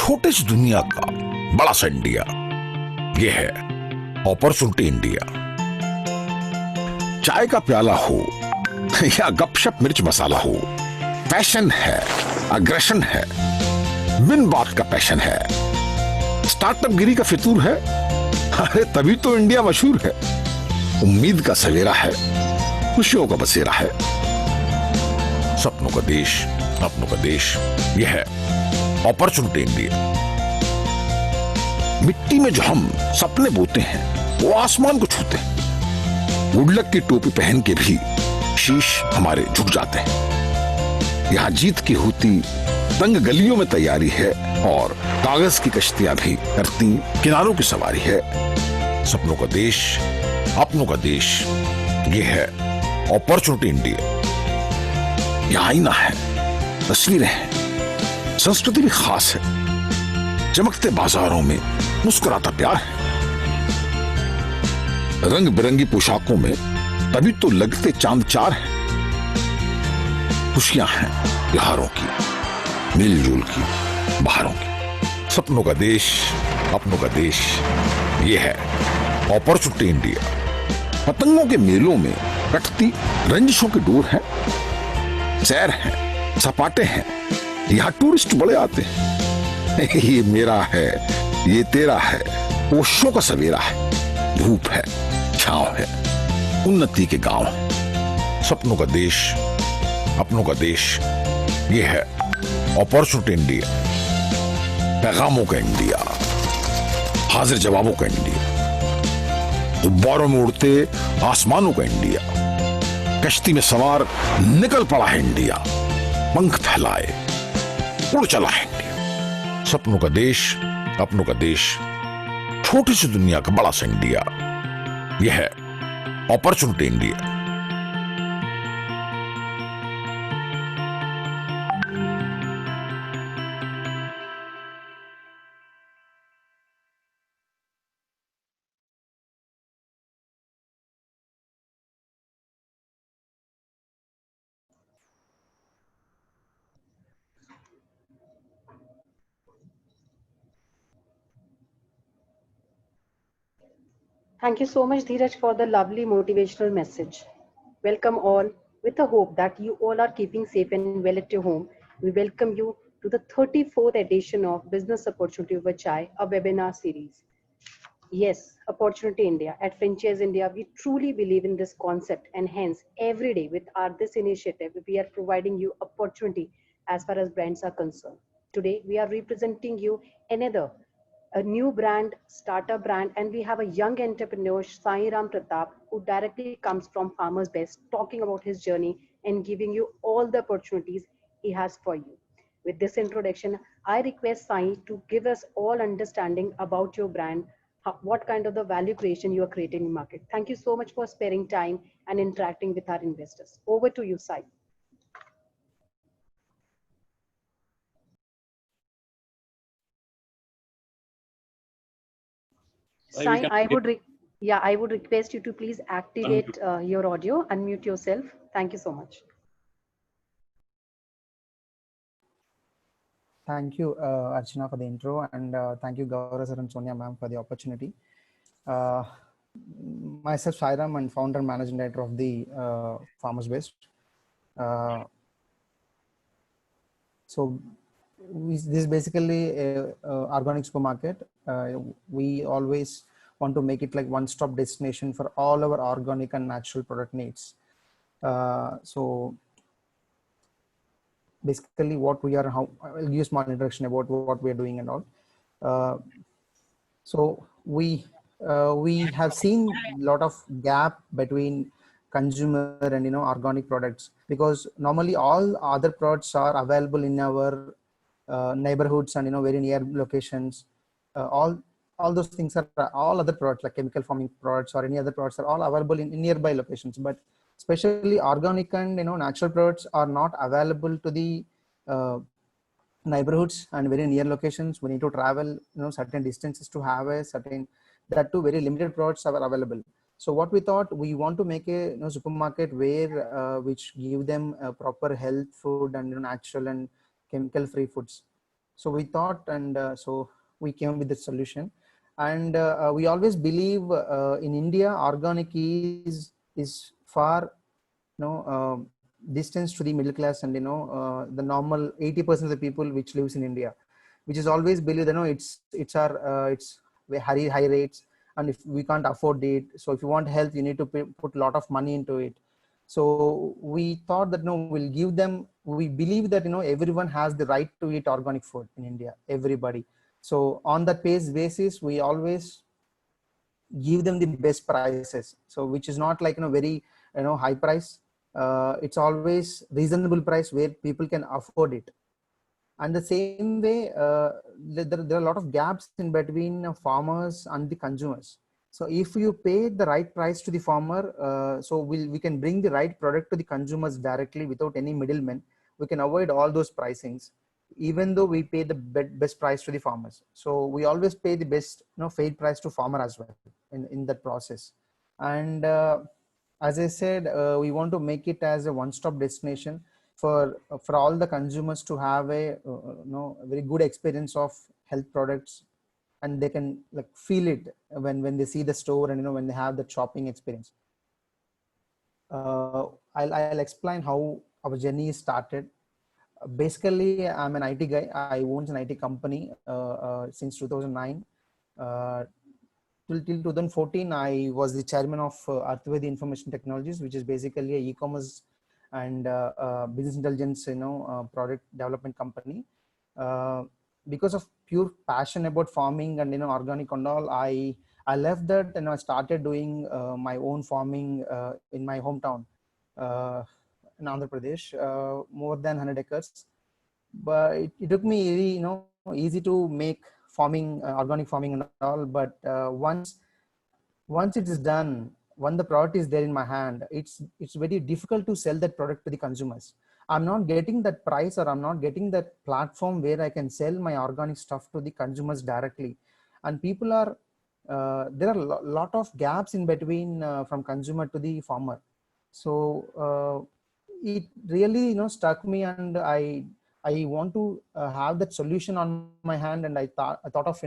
छोटे से दुनिया का बड़ा सा इंडिया, ये है अपॉर्चुनिटी इंडिया। चाय का प्याला हो या गपशप मिर्च मसाला हो, पैशन है, अग्रेशन है, विन बात का पैशन है, स्टार्टअप गिरी का फितूर है, अरे तभी तो इंडिया मशहूर है। उम्मीद का सवेरा है, खुशियों का बसेरा है, सपनों का देश, अपनों का देश, यह है अपॉर्चुनिटी इंडिया। मिट्टी में जो हम सपने बोते हैं वो आसमान को छूते हैं। गुडलक की टोपी पहन के भी शीश हमारे झुक जाते हैं। यहां जीत की होती तंग गलियों में तैयारी है और कागज की कश्तियां भी करती किनारों की सवारी है। सपनों का देश, अपनों का देश, ये है अपॉर्चुनिटी इंडिया। यहां आईना है, तस्वीरें हैं, संस्कृति भी खास है, चमकते बाजारों में मुस्कुराता प्यार है, रंग बिरंगी पोशाकों में तभी तो लगते चांद चार हैं। खुशियां हैं त्योहारों की, मिलजुल की, बहारों की। सपनों का देश, अपनों का देश, ये है अपॉर्चुनिटी इंडिया। पतंगों के मेलों में कटती रंजिशों की डोर है, सैर है, सपाटे हैं, यहां टूरिस्ट बड़े आते हैं। ये मेरा है, ये तेरा है, ओशों का सवेरा है, धूप है, छांव है, उन्नति के गांव है। सपनों का देश, अपनों का देश, ये है अपॉर्चुनिटी इंडिया। पैगामों का इंडिया, हाजिर जवाबों का इंडिया, गुब्बारों में उड़ते आसमानों का इंडिया, कश्ती में सवार निकल पड़ा है इंडिया, पंख फैलाए उड़ चला है इंडिया। सपनों का देश, अपनों का देश, छोटी सी दुनिया का बड़ा सा इंडिया, यह है opportunity India. Thank you so much, Dheeraj, for the lovely motivational message. Welcome all. With the hope that you all are keeping safe and well at your home, we welcome you to the 34th edition of Business Opportunity Over Chai, a webinar series. Yes, Opportunity India. At Franchise India, we truly believe in this concept, and hence, every day with our this initiative, we are providing you opportunity as far as brands are concerned. Today, we are representing you another a new brand, startup brand, and we have a young entrepreneur, Sai Ram Pratap, who directly comes from Farmers Best, talking about his journey and giving you all the opportunities he has for you. With this introduction, I request Sai to give us all understanding about your brand, what kind of the value creation you are creating in market. Thank you so much for sparing time and interacting with our investors. Over to you, Sai. Sai, I would request you to please activate your audio, unmute yourself. Thank you so much. Thank you, Archana, for the intro, and thank you, Gaurav sir and Sonia ma'am, for the opportunity. Myself, Sairam, and founder and managing director of the Farmers Best. This is basically a organic supermarket. We always want to make it like one-stop destination for all our organic and natural product needs. Basically what we are, I'll give you a small introduction about what we are doing and all. We have seen a lot of gap between consumer and organic products, because normally all other products are available in our neighborhoods and very near locations. All those things are, all other products like chemical farming products or any other products are all available in nearby locations, but especially organic and natural products are not available to the neighborhoods and very near locations. We need to travel certain distances to have a certain, that too very limited products are available. So what we thought, we want to make a supermarket where which give them proper health food and natural and chemical free foods. So we thought, and so we came up with the solution. And we always believe in India, organic is far, distance to the middle class, and the normal 80% of the people which lives in India, which is always believe, it's very high rates, and if we can't afford it, so if you want health, you need to put a lot of money into it. So we thought that, no, we'll give them, we believe that, everyone has the right to eat organic food in India, everybody. So on that basis, we always give them the best prices. So which is not like, very, high price. It's always reasonable price where people can afford it. And the same way, there are a lot of gaps in between farmers and the consumers. So if you pay the right price to the farmer, so we can bring the right product to the consumers directly without any middlemen. We can avoid all those pricings, even though we pay the best price to the farmers. So we always pay the best, fair price to farmer as well in that process. And as I said, we want to make it as a one-stop destination for all the consumers to have a very good experience of health products, and they can like feel it when they see the store, and when they have the shopping experience. I'll explain how our journey started. Basically, I'm an IT guy. I own an IT company since 2009. Till 2014, I was the chairman of Arthvedi Information Technologies, which is basically a e-commerce and business intelligence, product development company. Because of pure passion about farming and organic and all, I left that and I started doing my own farming in my hometown in Andhra Pradesh, more than 100 acres. But it took me really, easy to make farming, organic farming and all. But once it is done, when the product is there in my hand, it's very difficult to sell that product to the consumers. I'm not getting that price, or I'm not getting that platform where I can sell my organic stuff to the consumers directly. And people are, there are a lot of gaps in between from consumer to the farmer. So it really, struck me, and I want to have that solution on my hand. And I thought of,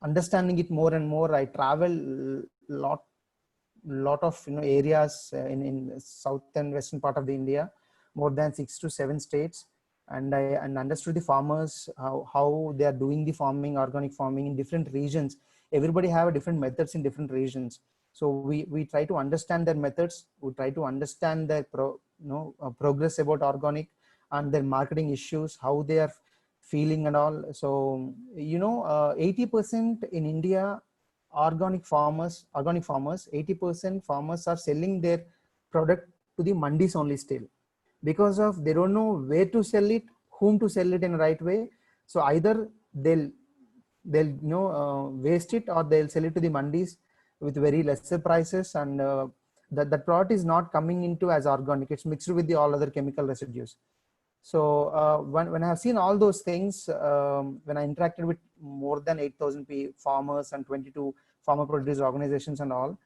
understanding it more and more. I travel lot of areas in south and western part of the India, more than 6 to 7 states, and I understood the farmers, how they are doing the farming, organic farming in different regions. Everybody have different methods in different regions. So we try to understand their methods. We try to understand their progress about organic, and their marketing issues, how they are feeling and all. So 80% in India, organic farmers, 80% farmers are selling their product to the mandis only still, because of they don't know where to sell it, whom to sell it in the right way. So either they'll waste it, or they'll sell it to the mandis with very lesser prices, and that product is not coming into as organic. It's mixed with the all other chemical residues. So when I have seen all those things, when I interacted with more than 8,000 farmers and 22 farmer producer organizations and all,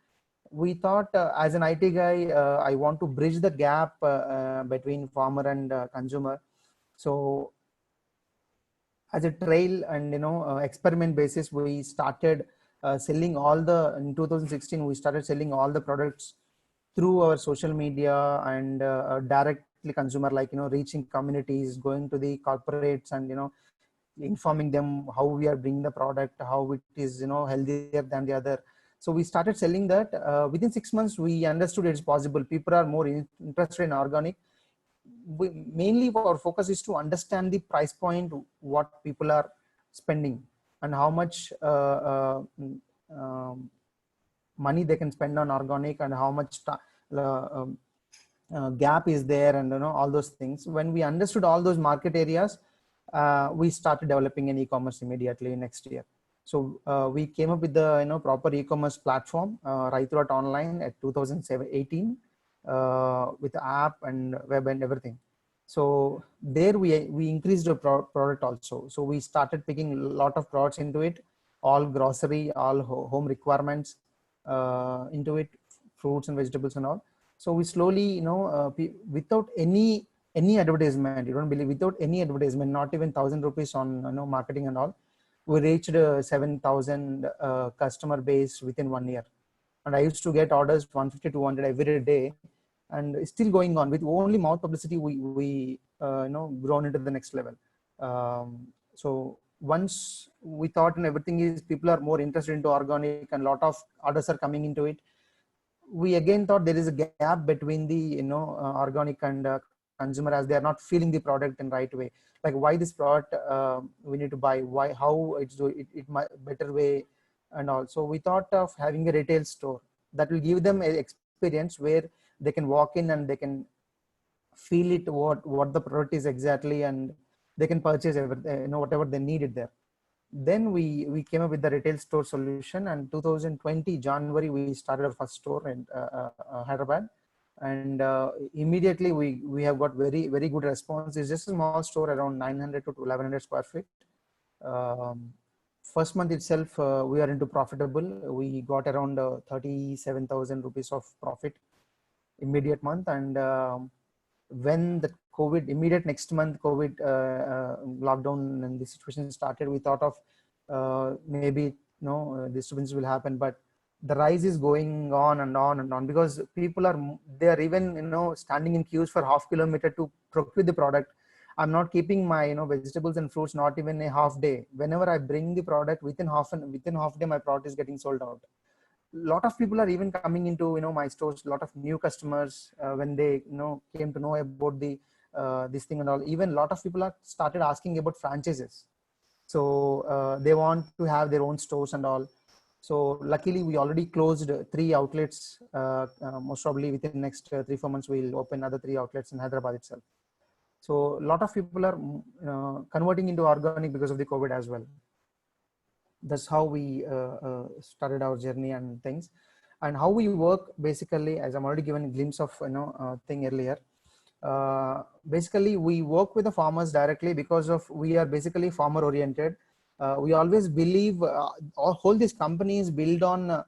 we thought, as an IT guy, I want to bridge the gap between farmer and consumer. So as a trail and experiment basis, we started selling in 2016, we started selling all the products through our social media, and directly consumer, like reaching communities, going to the corporates, and informing them how we are bringing the product, how it is healthier than the other. So we started selling that. Within 6 months, we understood it's possible. People are more interested in organic. Mainly our focus is to understand the price point, what people are spending, and how much money they can spend on organic, and how much gap is there, and all those things. When we understood all those market areas, we started developing an e-commerce immediately next year. So we came up with the proper e-commerce platform, Raitu.online, at 2018, with the app and web and everything. So there we increased the product also. So we started picking a lot of products into it, all grocery, all home requirements into it, fruits and vegetables and all. So we slowly, without any any advertisement, you don't believe, without any advertisement, not even 1,000 rupees on marketing and all, we reached 7,000 customer base within 1 year. And I used to get orders 150 to 200 every day, and it's still going on with only mouth publicity. We grown into the next level. So once we thought and everything is, people are more interested into organic and a lot of orders are coming into it, we again thought there is a gap between the organic and consumer, as they are not feeling the product in right way. Like, why this product we need to buy, why, how it might better way. And also we thought of having a retail store that will give them an experience where they can walk in and they can feel it, what the product is exactly, and they can purchase whatever they needed there. Then we came up with the retail store solution, and 2020 January we started our first store in Hyderabad, and immediately we have got very good response. It's just a small store around 900 to 1100 square feet. First month itself we are into profitable. We got around 37,000 rupees of profit immediate month. And when the COVID, immediate next month, COVID lockdown and the situation started, we thought of maybe disturbance will happen, but the rise is going on and on and on, because people are, they are even standing in queues for half kilometer to procure the product. I'm not keeping my vegetables and fruits not even a half day. Whenever I bring the product, within half day my product is getting sold out. Lot of people are even coming into my stores, lot of new customers when they came to know about the this thing and all. Even a lot of people are started asking about franchises, so they want to have their own stores and all. So luckily we already closed 3 outlets. Most probably within next 3-4 months we'll open another 3 outlets in Hyderabad itself. So a lot of people are converting into organic because of the COVID as well. That's how we started our journey and things. And how we work basically, as I'm already given a glimpse of thing earlier. Basically we work with the farmers directly because of we are basically farmer oriented. We always believe whole this company is built on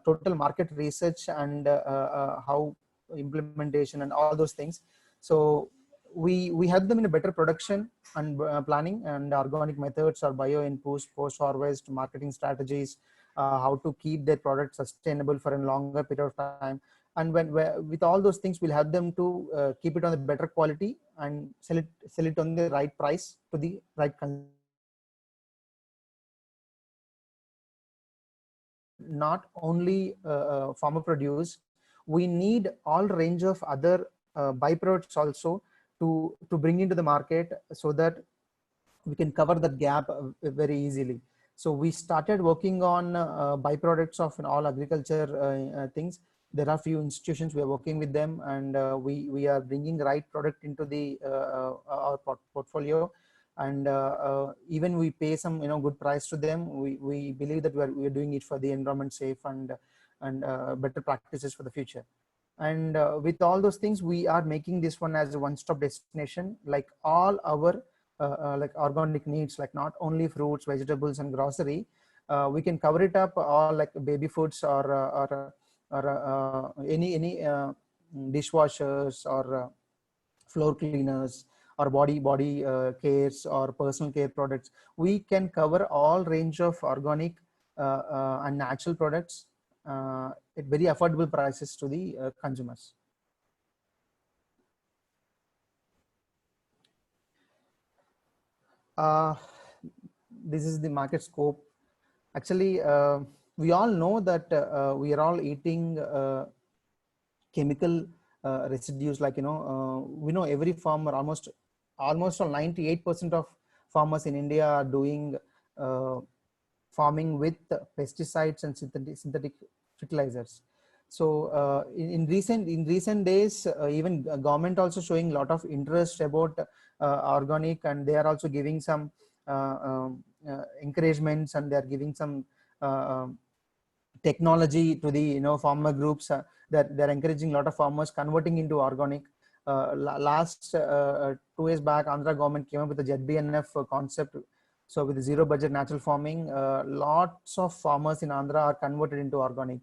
total market research and how implementation and all those things. So we help them in a better production and planning and organic methods or bio inputs, post harvest marketing strategies, how to keep their product sustainable for a longer period of time. And with all those things, we'll help them to keep it on the better quality and sell it on the right price to the right consumer. Not only farmer produce, we need all range of other byproducts also to bring into the market, so that we can cover that gap very easily. So we started working on byproducts of all agriculture things. There are few institutions we are working with them, and we are bringing right product into the our portfolio. And even we pay some good price to them. We believe that we are doing it for the environment safe and better practices for the future. And with all those things, we are making this one as a one-stop destination, like all our like organic needs, like not only fruits, vegetables and grocery. We can cover it up all, like baby foods or any dishwashers or floor cleaners or body cares or personal care products. We can cover all range of organic and natural products at very affordable prices to the consumers. This is the market scope. Actually, we all know that we are all eating chemical residues, like we know every farmer, almost 98% of farmers in India are doing farming with pesticides and synthetic fertilizers. So in recent days, even government also showing a lot of interest about organic, and they are also giving some encouragements, and they are giving some technology to the farmer groups that they're encouraging a lot of farmers converting into organic. Last 2 years back, Andhra government came up with the ZBNF concept. So with the zero budget natural farming, lots of farmers in Andhra are converted into organic.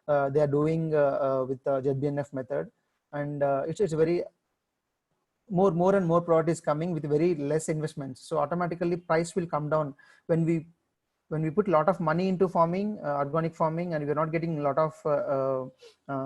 They are doing with the ZBNF method, and it's a very more and more product is coming with very less investments. So automatically price will come down when we put a lot of money into farming, organic farming, and we're not getting a lot of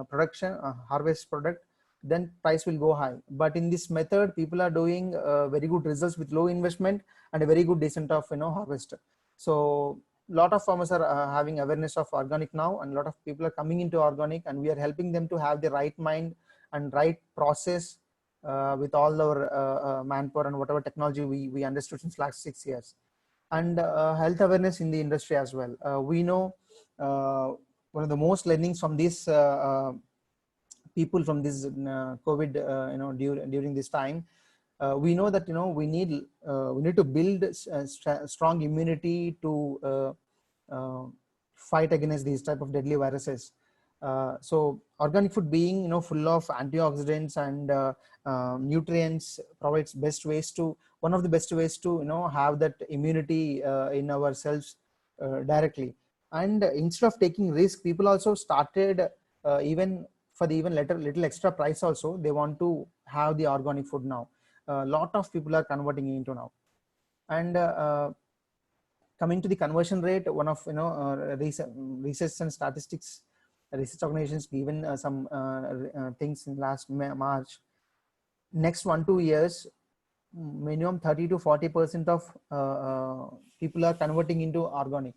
production, harvest product, then price will go high. But in this method, people are doing very good results with low investment and a very good decent of harvest. So a lot of farmers are having awareness of organic now, and a lot of people are coming into organic, and we are helping them to have the right mind and right process with all our manpower and whatever technology we understood since last 6 years. And health awareness in the industry as well. We know one of the most learnings from these people from this COVID, during this time, we know that we need to build strong immunity to fight against these type of deadly viruses. So organic food being full of antioxidants and nutrients provides one of the best ways to have that immunity in ourselves directly. And instead of taking risk, people also started even for the little extra price also, they want to have the organic food now. A lot of people are converting into now. And coming to the conversion rate, one of research and statistics research organizations given some things in last March. Next 1-2 years, minimum 30 to 40% of people are converting into organic.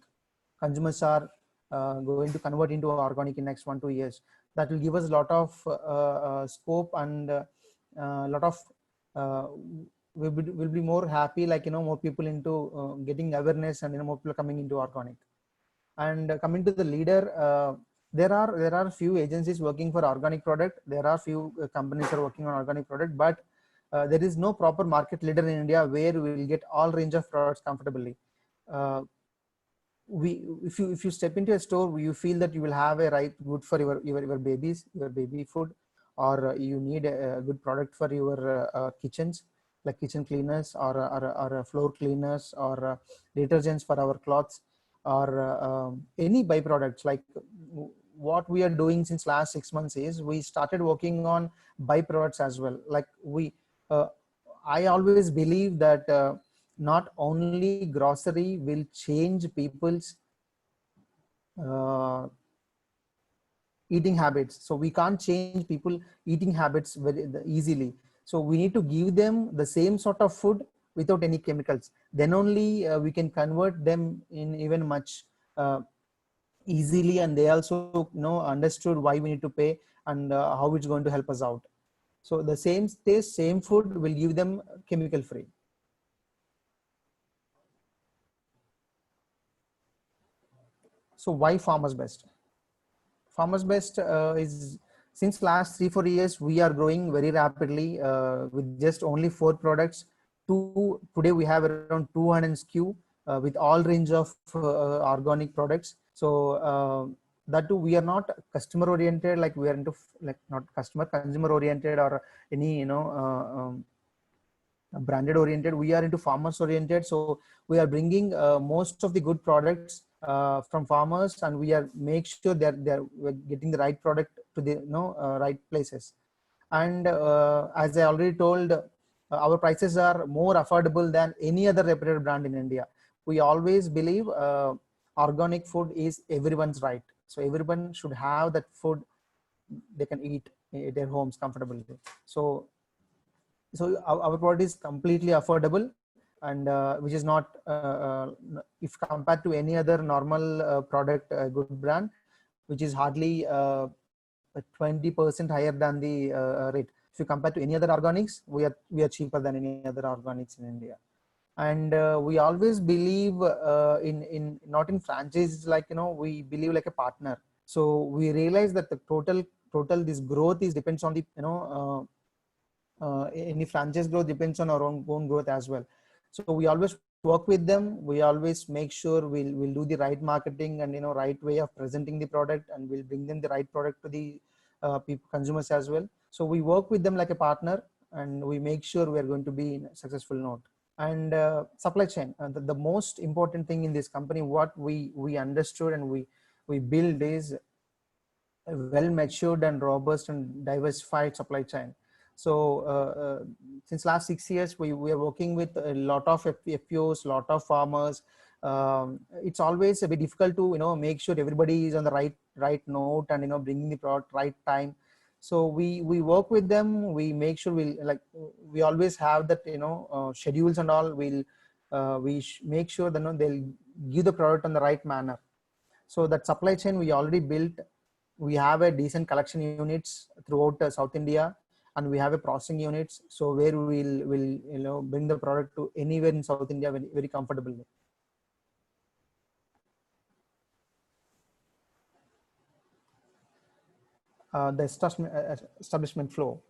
Consumers are going to convert into organic in next 1-2 years. That will give us a lot of scope and a lot of we'll be more happy, like more people into getting awareness, and more people coming into organic. And coming to the leader, there are few agencies working for organic product. There are few companies are working on organic product, but there is no proper market leader in India where we will get all range of products comfortably. If you step into a store, you feel that you will have a right good for your babies, your baby food, or you need a good product for your kitchens, like kitchen cleaners or floor cleaners or detergents for our clothes, or any byproducts. Like what we are doing since last 6 months is we started working on byproducts as well. Like I always believe that not only grocery will change people's eating habits. So we can't change people eating habits very easily. So we need to give them the same sort of food without any chemicals. Then only we can convert them in even much easily, and they also understood why we need to pay and how it's going to help us out. So the same taste, same food will give them chemical free. So why Farmers Best? Farmers Best is, since last 3-4 years, we are growing very rapidly with just only 4 products. Today we have around 200 SKU with all range of organic products. So that too, we are not customer oriented, like we are into not consumer oriented or any branded oriented. We are into farmers oriented. So we are bringing most of the good products from farmers, and we are make sure that we're getting the right product to the right places. And as I already told, our prices are more affordable than any other reputed brand in India. We always believe organic food is everyone's right. So everyone should have that food they can eat in their homes comfortably. So our product is completely affordable, and which is not, if compared to any other normal product, good brand, which is hardly 20% higher than the rate. If you compare to any other organics, we are cheaper than any other organics in India. And we always believe in not in franchise, like we believe like a partner. So we realize that the total this growth is depends on the any franchise growth depends on our own growth as well. So we always work with them. We always make sure we'll do the right marketing and right way of presenting the product, and we'll bring them the right product to the consumers as well. So we work with them like a partner, and we make sure we are going to be in a successful note. And supply chain, the most important thing in this company, what we understood and we build is a well matured and robust and diversified supply chain. So since last 6 years, we are working with a lot of FPOs, lot of farmers. It's always a bit difficult to make sure everybody is on the right note and bringing the product right time. So we work with them. We make sure we always have that schedules and all. Make sure that they'll give the product on the right manner. So that supply chain we already built. We have a decent collection units throughout South India, and we have a processing units. So where will bring the product to anywhere in South India very, very comfortably. The establishment flow.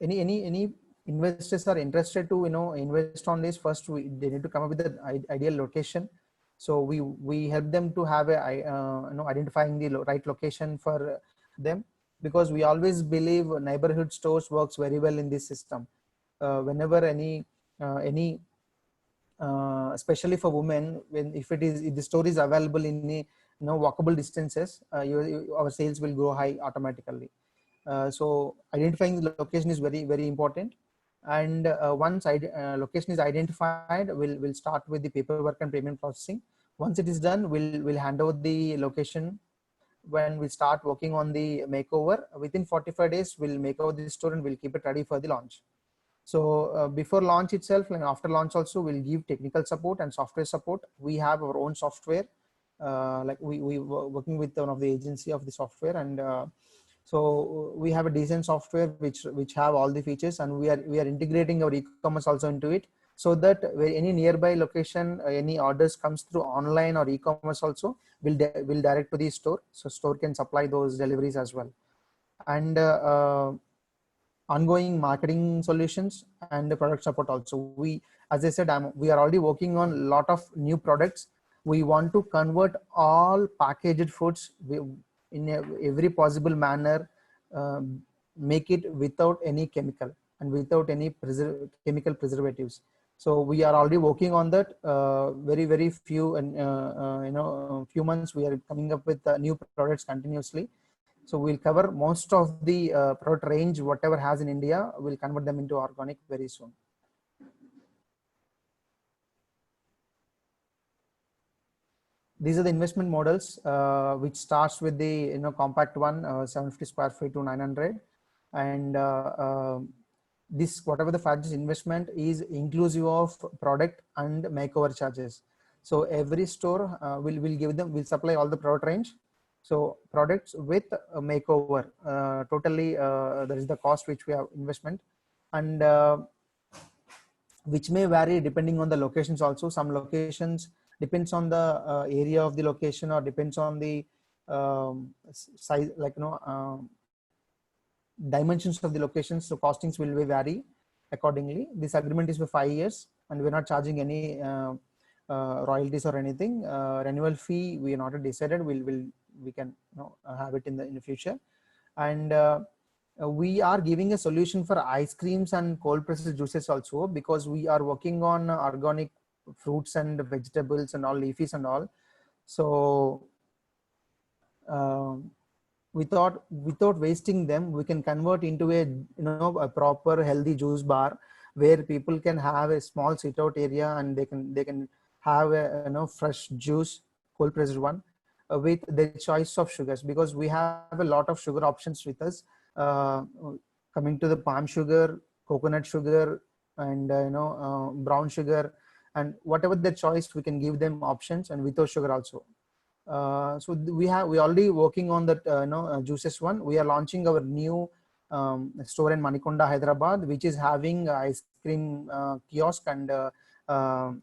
Any investors are interested to invest on this, first they need to come up with the ideal location. So we help them to have a identifying the right location for them, because we always believe neighborhood stores works very well in this system. Whenever any especially for women, if the store is available in walkable distances, our sales will grow high automatically. So identifying the location is very, very important. And once location is identified, we'll start with the paperwork and payment processing. Once it is done, we'll hand over the location. When we start working on the makeover, within 45 days, we'll make over the store and we'll keep it ready for the launch. So before launch itself and after launch also, we'll give technical support and software support. We have our own software. We were working with one of the agency of the software, and so we have a decent software which have all the features, and we are integrating our e-commerce also into it, so that where any nearby location, any orders comes through online or e-commerce also, will direct to the store, so store can supply those deliveries as well. And ongoing marketing solutions and the product support also. As I said, we are already working on a lot of new products. We want to convert all packaged foods in every possible manner, make it without any chemical and without any chemical preservatives. So we are already working on that. Very few, and few months we are coming up with new products continuously. So we'll cover most of the product range, whatever has in India, we'll convert them into organic very soon. These are the investment models, which starts with the compact one, 750 square feet to 900, and this whatever the franchise investment is inclusive of product and makeover charges. So every store will supply all the product range. So products with a makeover, totally that is the cost which we have investment, and which may vary depending on the locations also. Some locations depends on the area of the location, or depends on the size, dimensions of the locations. So costings will vary accordingly. This agreement is for 5 years, and we're not charging any royalties or anything. Renewal fee we are not decided. We can have it in the future. And we are giving a solution for ice creams and cold processed juices also, because we are working on organic fruits and vegetables and all, leafies and all. So without wasting them, we can convert into a proper healthy juice bar, where people can have a small sit out area, and they can have a fresh juice, cold pressed one, with the choice of sugars, because we have a lot of sugar options with us, coming to the palm sugar, coconut sugar, and brown sugar, and whatever their choice, we can give them options, and without sugar also. So we already working on that juices one. We are launching our new store in Manikonda, Hyderabad, which is having ice cream kiosk and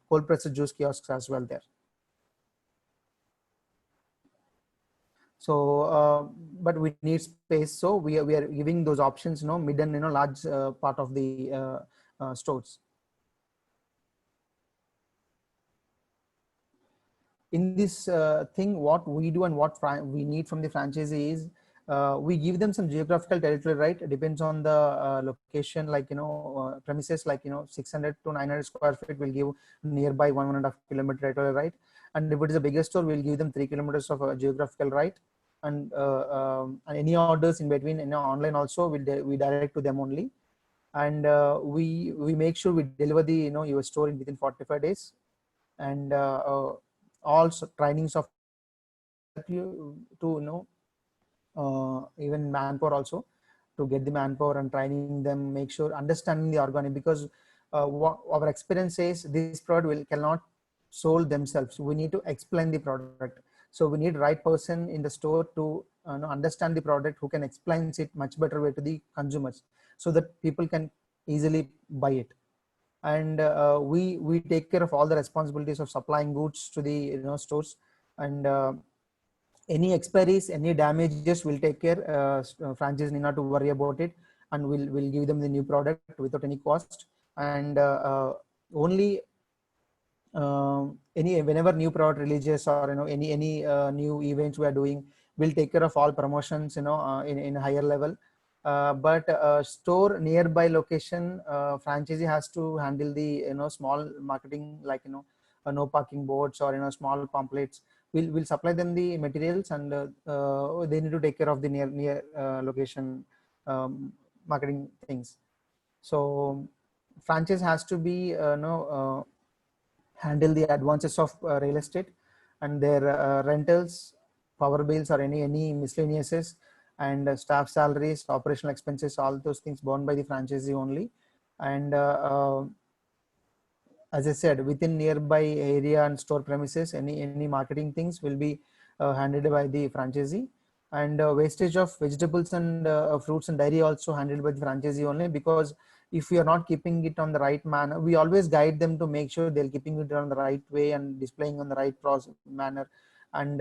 cold pressed juice kiosks as well there. So but we need space, so we are giving those options, mid and large part of the stores. In this thing, what we do and what we need from the franchisee is, we give them some geographical territory right. It depends on the location, premises, 600 to 900 square feet will give nearby 1.5 kilometer territory right. And if it is a bigger store, we'll give them 3 kilometers of geographical right. and any orders in between, online also, we direct to them only. And we make sure we deliver the, your store in within 45 days. And all trainings of you to, even manpower also, to get the manpower and training them, make sure understanding the organic, because what our experience says, this product cannot sold themselves. We need to explain the product. So we need right person in the store to understand the product, who can explain it much better way to the consumers, so that people can easily buy it. And we take care of all the responsibilities of supplying goods to the, stores. And any expiries, any damages, will take care. Franchise need not to worry about it, and we'll give them the new product without any cost. And only any, whenever new product releases, or any new events we are doing, we'll take care of all promotions, in a higher level. But store nearby location, franchisee has to handle the, small marketing, like, no parking boards, or small pamphlets. We'll supply them the materials, and they need to take care of the near location marketing things. So franchise has to be handle the advances of real estate, and their rentals, power bills, or any miscellaneous, and staff salaries, operational expenses, all those things borne by the franchisee only. And as I said, within nearby area and store premises, any marketing things will be handled by the franchisee. And wastage of vegetables and fruits and dairy also handled by the franchisee only, because if we are not keeping it on the right manner, we always guide them to make sure they're keeping it on the right way and displaying on the right process manner. And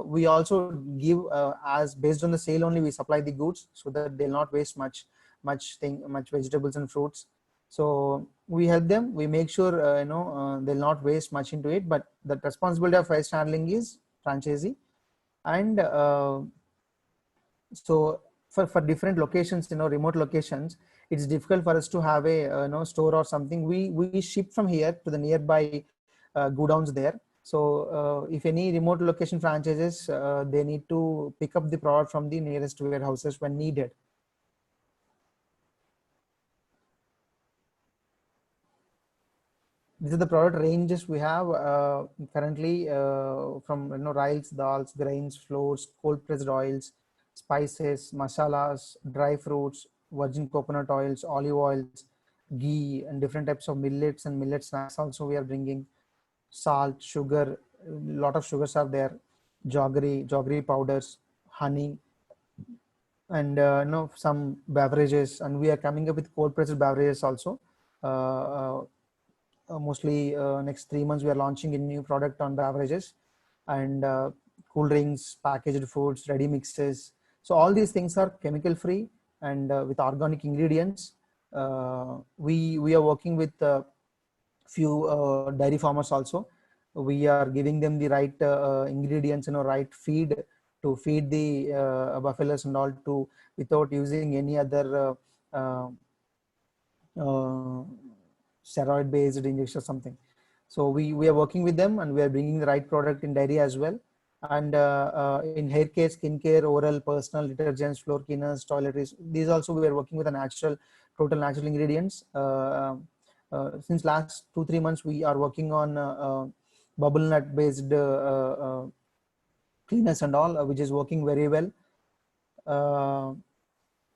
we also give, as based on the sale only, we supply the goods, so that they'll not waste much vegetables and fruits. So we help them, we make sure they'll not waste much into it. But the responsibility of waste handling is franchisee. And so for different locations, remote locations, it's difficult for us to have a store or something. We ship from here to the nearby godowns there. So if any remote location franchises, they need to pick up the product from the nearest warehouses when needed. These are the product ranges we have currently, from rice, dals, grains, flours, cold pressed oils, spices, masalas, dry fruits, virgin coconut oils, olive oils, ghee, and different types of millets and millet snacks. Also, we are bringing salt, sugar, a lot of sugars are there, jaggery powders, honey, and some beverages. And we are coming up with cold pressed beverages also. Mostly next 3 months we are launching a new product on beverages, and cool drinks, packaged foods, ready mixes. So all these things are chemical free and with organic ingredients. We are working with few dairy farmers also. We are giving them the right ingredients, right feed to feed the buffaloes and all, to without using any other steroid based injection or something. So we are working with them, and we are bringing the right product in dairy as well. And in hair care, skin care, oral, personal, detergents, floor cleaners, toiletries, these also we are working with a total natural ingredients. Since last 2-3 months we are working on bubble nut based cleaners and all, which is working very well.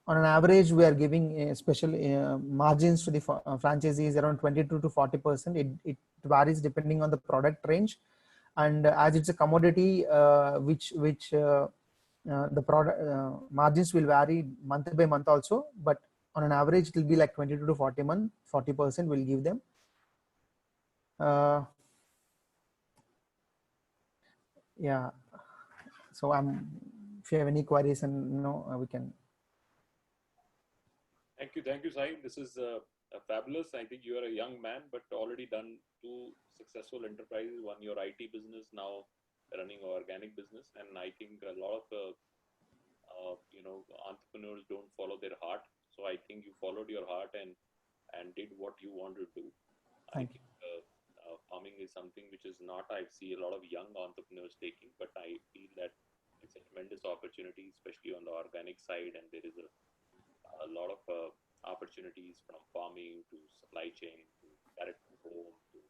On an average, we are giving special margins to the franchisees around 22 to 40%. It varies depending on the product range, and as it's a commodity, which the product margins will vary month by month also. But on an average, it will be like 22 to 40% will give them. Yeah. So if you have any queries, and we can. Thank you, Sai. This is fabulous. I think you are a young man, but already done 2 successful enterprises. One, your IT business, now running organic business. And I think a lot of entrepreneurs don't follow their heart. So I think you followed your heart and did what you want to do. I think farming is something which is not, I see a lot of young entrepreneurs taking, but I feel that it's a tremendous opportunity, especially on the organic side, and there is a lot of opportunities from farming to supply chain to direct to home to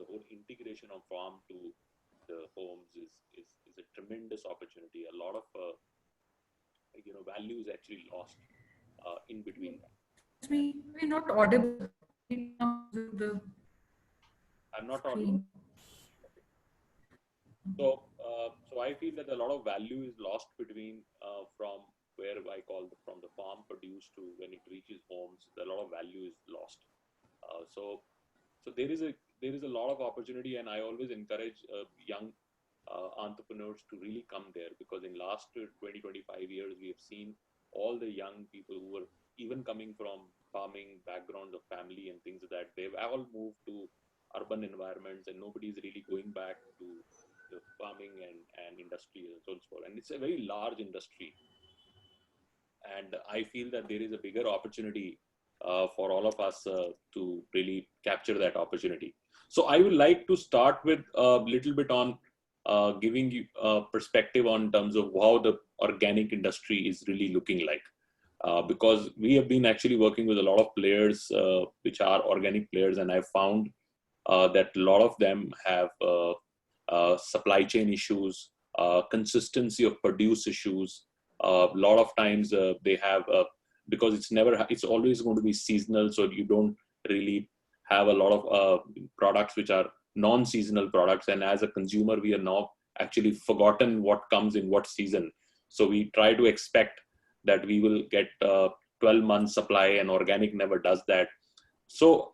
the whole integration of farm to the homes is a tremendous opportunity. A lot of value is actually lost in between. We're not audible. The I'm not audible. screen. So I feel that a lot of value is lost between from where I call from the farm produce to when it reaches homes. A lot of value is lost. So there is a lot of opportunity, and I always encourage young entrepreneurs to really come there, because in last 20-25 years we have seen all the young people who were even coming from farming backgrounds of family and things like that, they've all moved to urban environments, and nobody's really going back to the farming and industry and so forth. And it's a very large industry, and I feel that there is a bigger opportunity for all of us to really capture that opportunity. So I would like to start with a little bit on giving you a perspective on terms of how the organic industry is really looking like. Because we have been actually working with a lot of players which are organic players, and I found that a lot of them have supply chain issues, consistency of produce issues. A lot of times they have because it's always going to be seasonal, so you don't really have a lot of products which are non-seasonal products, and as a consumer we are now actually forgotten what comes in what season. So we try to expect that we will get 12 months supply, and organic never does that. So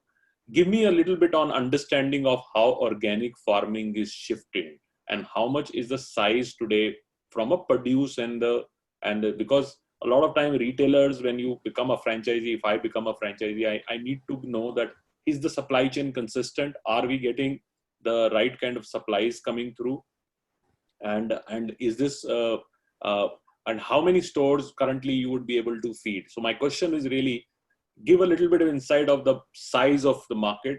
give me a little bit on understanding of how organic farming is shifting, and how much is the size today from a produce and because a lot of time retailers, when you become a franchisee, if I become a franchisee, I need to know that is the supply chain consistent? Are we getting the right kind of supplies coming through? And is this and how many stores currently you would be able to feed? So my question is really give a little bit of insight of the size of the market,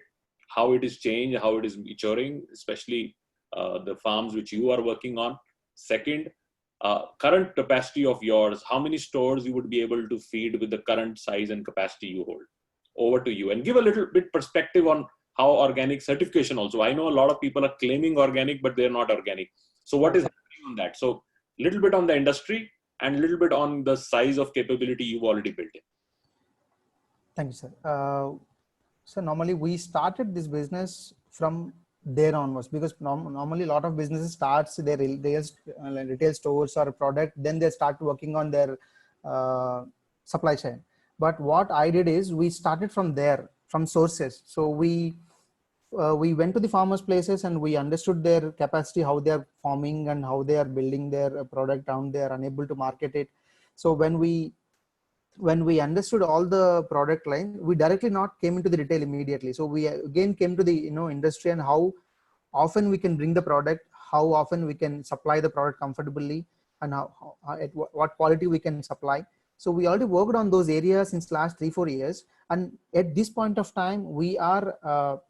how it is changed, how it is maturing, especially the farms which you are working on. Second, current capacity of yours, how many stores you would be able to feed with the current size and capacity you hold. Over to you, and give a little bit perspective on how organic certification also. I know a lot of people are claiming organic, but they're not organic. So what is happening on that? So a little bit on the industry and a little bit on the size of capability you've already built in. Thank you, sir. So normally we started this business from there onwards, because normally a lot of businesses starts their retail stores or product, then they start working on their supply chain. But what I did is we started from there, from sources. So we went to the farmers' places and we understood their capacity, how they are farming and how they are building their product down. They are unable to market it. So when we understood all the product line, we directly not came into the retail immediately. So we again came to the industry, and how often we can bring the product, how often we can supply the product comfortably, and how at what quality we can supply. So we already worked on those areas since last 3-4 years, and at this point of time we are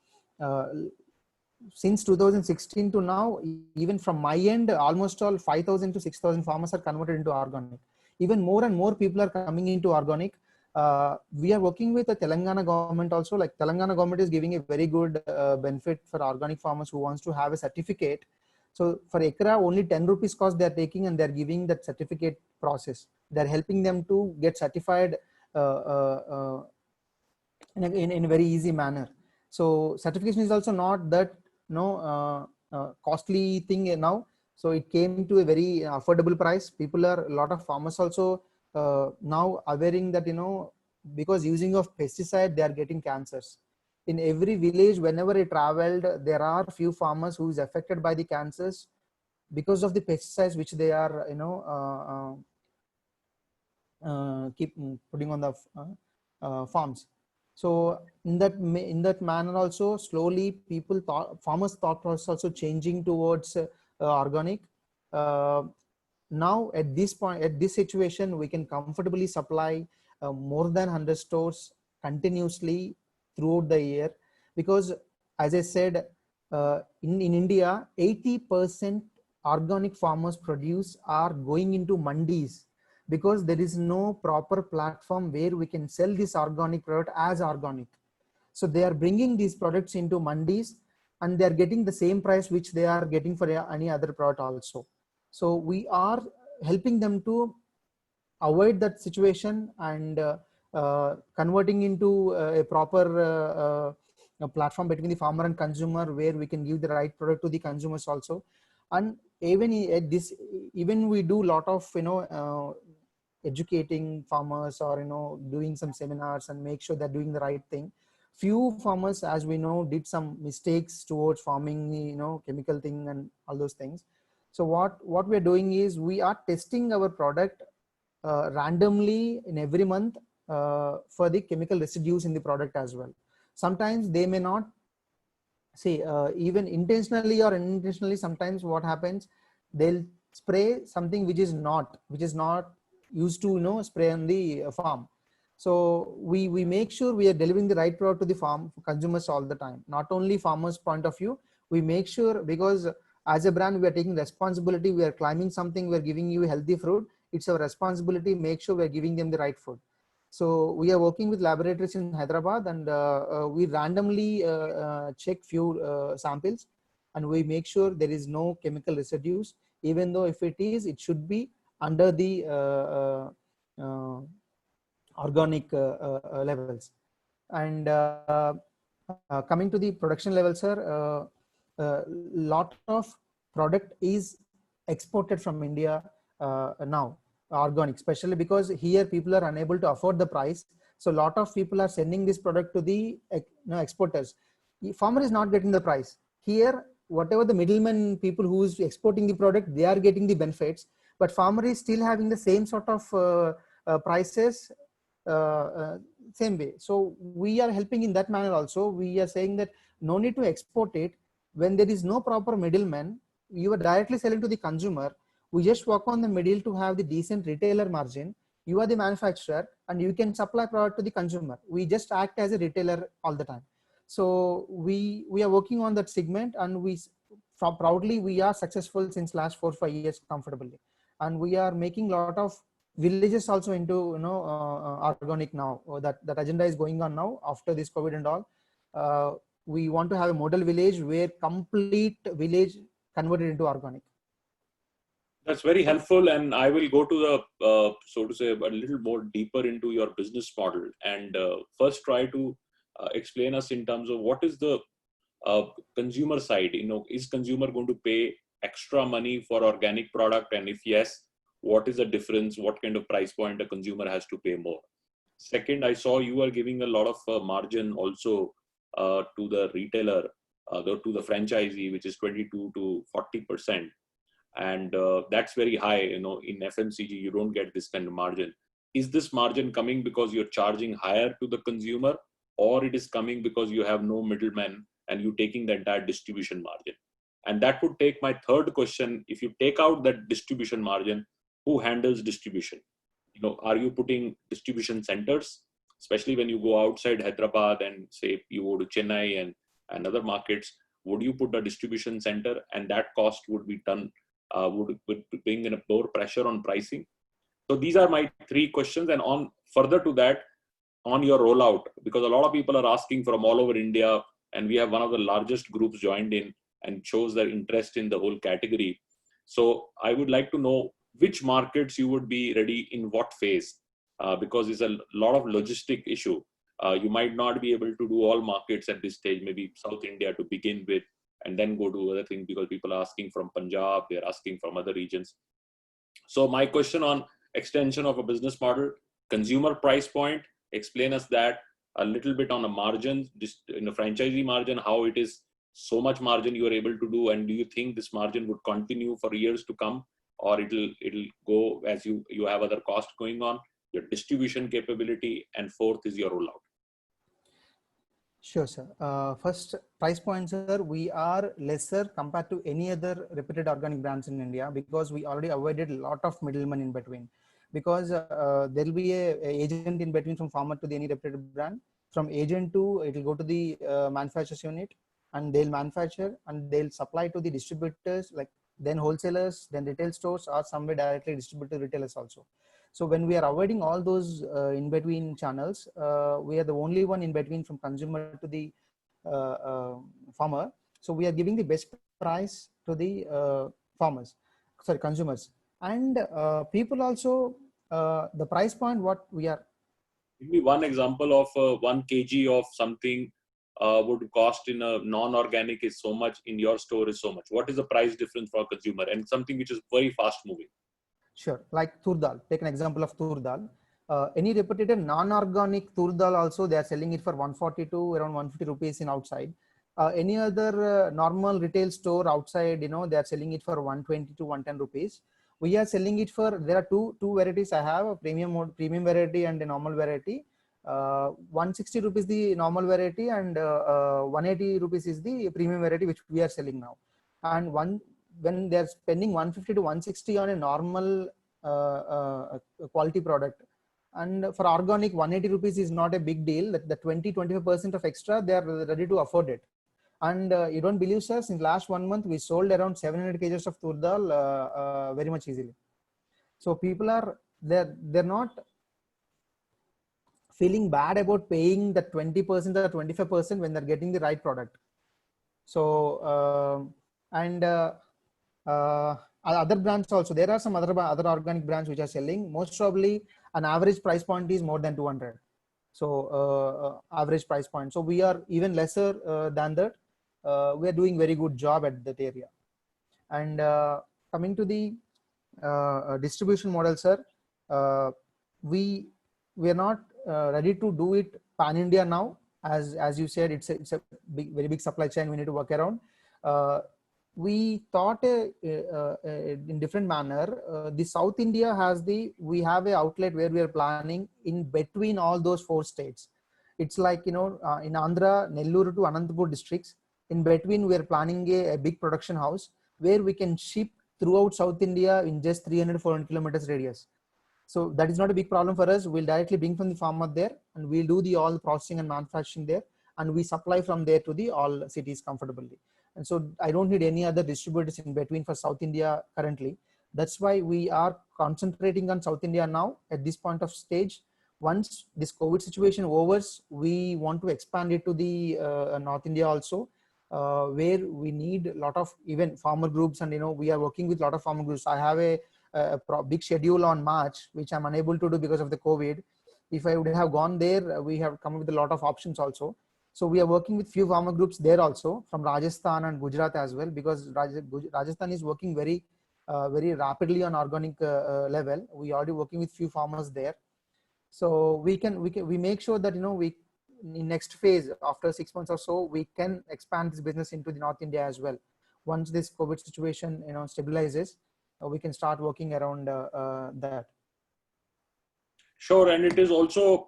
since 2016 to now, even from my end, almost all 5,000 to 6,000 farmers are converted into organic. Even more and more people are coming into organic. We are working with the Telangana government also. Like Telangana government is giving a very good benefit for organic farmers who wants to have a certificate. So for Acra, only 10 rupees cost they are taking, and they are giving that certificate process. They are helping them to get certified in a very easy manner. So certification is also not that costly thing now. So it came to a very affordable price. People are, a lot of farmers also now awareing that, because using of pesticide, they are getting cancers. In every village, whenever I traveled, there are few farmers who is affected by the cancers because of the pesticides which they are, keep putting on the farms. So in that manner also, slowly farmers thought process also changing towards organic. Now at this point, at this situation, we can comfortably supply more than 100 stores continuously throughout the year, because as I said, in India, 80% organic farmers produce are going into mandis, because there is no proper platform where we can sell this organic product as organic. So they are bringing these products into mandis, and they are getting the same price which they are getting for any other product also. So we are helping them to avoid that situation, and converting into a proper a platform between the farmer and consumer, where we can give the right product to the consumers also. And even at this, even we do a lot of educating farmers, or doing some seminars and make sure they're doing the right thing. Few farmers, as we know, did some mistakes towards farming chemical thing and all those things. So what we're doing is we are testing our product randomly in every month for the chemical residues in the product as well. Sometimes they may not say, even intentionally or unintentionally, sometimes what happens, they'll spray something which is not used to spray on the farm. So we make sure we are delivering the right product to the farm consumers all the time, not only farmers point of view. We make sure, because as a brand we are taking responsibility, we are climbing something, we are giving you healthy fruit, it's our responsibility, make sure we are giving them the right food. So we are working with laboratories in Hyderabad, and we randomly check few samples, and we make sure there is no chemical residues. Even though if it is, it should be under the organic levels. And coming to the production level, sir, lot of product is exported from India now, organic, especially because here people are unable to afford the price. So a lot of people are sending this product to the exporters. The farmer is not getting the price. Here, whatever the middleman people who is exporting the product, they are getting the benefits, but farmer is still having the same sort of prices same way. So we are helping in that manner also. We are saying that no need to export it. When there is no proper middleman, you are directly selling to the consumer. We just work on the middle to have the decent retailer margin. You are the manufacturer and you can supply product to the consumer. We just act as a retailer all the time. So we are working on that segment, and proudly we are successful since last 4-5 years comfortably. And we are making a lot of villages also into organic now. That agenda is going on now after this COVID and all. We want to have a model village where complete village converted into organic. That's very helpful, and I will go to the so to say a little more deeper into your business model, and first try to explain us in terms of what is the consumer side. Is consumer going to pay extra money for organic product, and if yes, what is the difference? What kind of price point a consumer has to pay more? Second, I saw you are giving a lot of margin also to the retailer, to the franchisee, which is 22 to 40%. And that's very high. In FMCG, you don't get this kind of margin. Is this margin coming because you're charging higher to the consumer, or it is coming because you have no middleman and you're taking the entire distribution margin? And that would take my third question. If you take out that distribution margin, who handles distribution? Are you putting distribution centers, especially when you go outside Hyderabad and say you go to Chennai and other markets? Would you put a distribution center, and that cost would be done, would bring in a more pressure on pricing? So these are my three questions. And on further to that, on your rollout, because a lot of people are asking from all over India, and we have one of the largest groups joined in and shows their interest in the whole category. So I would like to know which markets you would be ready in what phase, because it's a lot of logistic issue. You might not be able to do all markets at this stage, maybe South India to begin with, and then go to other things, because people are asking from Punjab, they're asking from other regions. So my question on extension of a business model, consumer price point, explain us that a little bit on the margins, in the franchisee margin, how it is so much margin you are able to do, and do you think this margin would continue for years to come, or it'll go as you have other costs going on, your distribution capability, and fourth is your rollout? Sure, sir. First, price points, sir, we are lesser compared to any other reputed organic brands in India, because we already avoided a lot of middlemen in between. Because there will be a agent in between from farmer to any reputed brand. From agent to, it will go to the manufacturer's unit, and they'll manufacture and they'll supply to the distributors, like then wholesalers, then retail stores, or somewhere directly distributed to retailers also. So when we are avoiding all those in between channels, we are the only one in between from consumer to the farmer. So we are giving the best price to the consumers, and people also the price point what we are. Give me one example of 1 kg of something would cost in a non-organic is so much, in your store is so much. What is the price difference for a consumer, and something which is very fast moving? Sure, like tur dal. Take an example of tur dal. Any reputed non-organic tur dal also they are selling it for 140 to around 150 rupees in outside. Any other normal retail store outside, they are selling it for 120 to 110 rupees. We are selling it for, there are two varieties I have, a premium variety and a normal variety. 160 rupees the normal variety, and 180 rupees is the premium variety which we are selling now. And when they're spending 150 to 160 on a normal quality product, and for organic 180 rupees is not a big deal. The 20-25% of extra, they are ready to afford it. And you don't believe, sir, in last 1 month we sold around 700 kgs of tur dal very much easily. So people are they're not feeling bad about paying the 20% or 25% when they're getting the right product. So other brands also, there are some other organic brands which are selling. Most probably an average price point is more than 200. So average price point. So we are even lesser than that. We are doing very good job at that area. And coming to the distribution model, sir, we are not ready to do it pan India now. As you said, it's a very big supply chain we need to work around. We thought in different manner. The South India we have a outlet where we are planning in between all those 4 states. It's like, in Andhra, Nellore to Anantapur districts. In between, we are planning a big production house where we can ship throughout South India in just 300-400 kilometers radius. So that is not a big problem for us. We'll directly bring from the farmer there, and we'll do all the processing and manufacturing there, and we supply from there to all cities comfortably. And so I don't need any other distributors in between for South India currently. That's why we are concentrating on South India now at this point of stage. Once this COVID situation overs, we want to expand it to the North India also, where we need a lot of even farmer groups, and we are working with a lot of farmer groups. I have a big schedule on March, which I'm unable to do because of the COVID. If I would have gone there, we have come up with a lot of options also. So we are working with few farmer groups there also, from Rajasthan and Gujarat as well, because Rajasthan is working very rapidly on organic level. We are already working with few farmers there. So we make sure that we in next phase after 6 months or so, we can expand this business into the North India as well. Once this COVID situation stabilizes, we can start working around that. Sure, and it is also,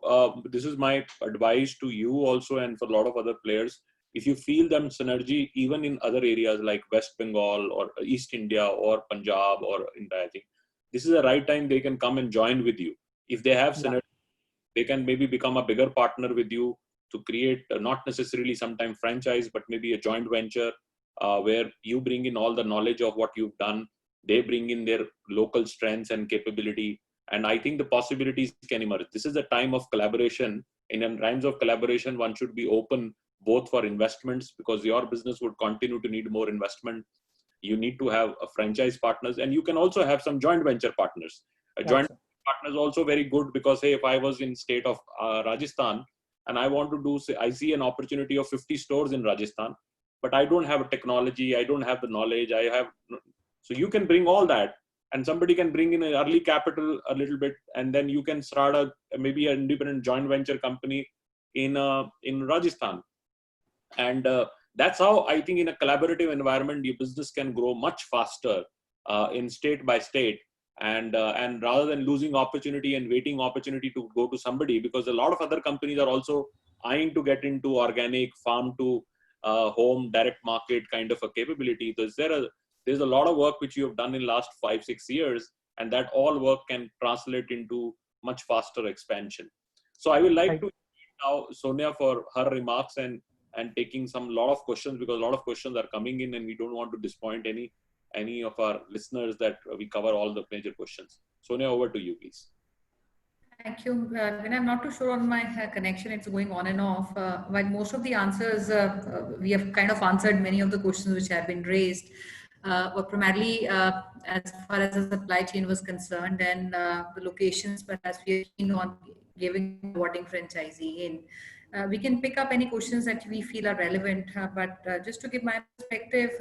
this is my advice to you also, and for a lot of other players, if you feel them synergy, even in other areas like West Bengal or East India or Punjab or India, I think this is the right time they can come and join with you. If they have synergy, they can maybe become a bigger partner with you to create not necessarily sometime franchise, but maybe a joint venture where you bring in all the knowledge of what you've done. They bring in their local strengths and capability. And I think the possibilities can emerge. This is a time of collaboration. In times of collaboration, one should be open both for investments, because your business would continue to need more investment. You need to have a franchise partners, and you can also have some joint venture partners. A joint partner is also very good, because hey, if I was in state of Rajasthan and I want to do, I see an opportunity of 50 stores in Rajasthan, but I don't have a technology, I don't have the knowledge, so you can bring all that. And somebody can bring in an early capital a little bit, and then you can start maybe an independent joint venture company in Rajasthan. And that's how I think in a collaborative environment, your business can grow much faster in state by state. And rather than losing opportunity and waiting opportunity to go to somebody, because a lot of other companies are also eyeing to get into organic farm to home direct market kind of a capability. There's a lot of work which you have done in last 5-6 years, and that all work can translate into much faster expansion. So I would like to now Sonia for her remarks and taking lot of questions, because a lot of questions are coming in and we don't want to disappoint any. any of our listeners that we cover all the major questions. Sonia, over to you, please. Thank you. When I'm not too sure on my connection, it's going on and off. While most of the answers, we have kind of answered many of the questions which have been raised, were primarily as far as the supply chain was concerned and the locations, but as we are keen on giving awarding franchisee in. We can pick up any questions that we feel are relevant, but just to give my perspective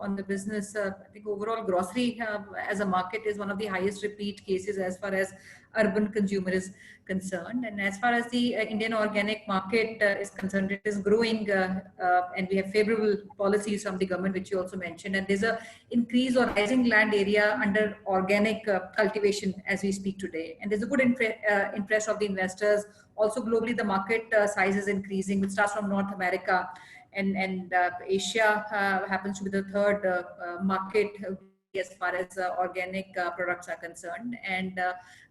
on the business, I think overall grocery as a market is one of the highest repeat cases as far as urban consumer is concerned. And as far as the Indian organic market is concerned, it is growing and we have favorable policies from the government, which you also mentioned. And there's a increase or rising land area under organic cultivation as we speak today. And there's a good interest of the investors. Also globally, the market size is increasing. It starts from North America and Asia happens to be the third market as far as organic products are concerned. And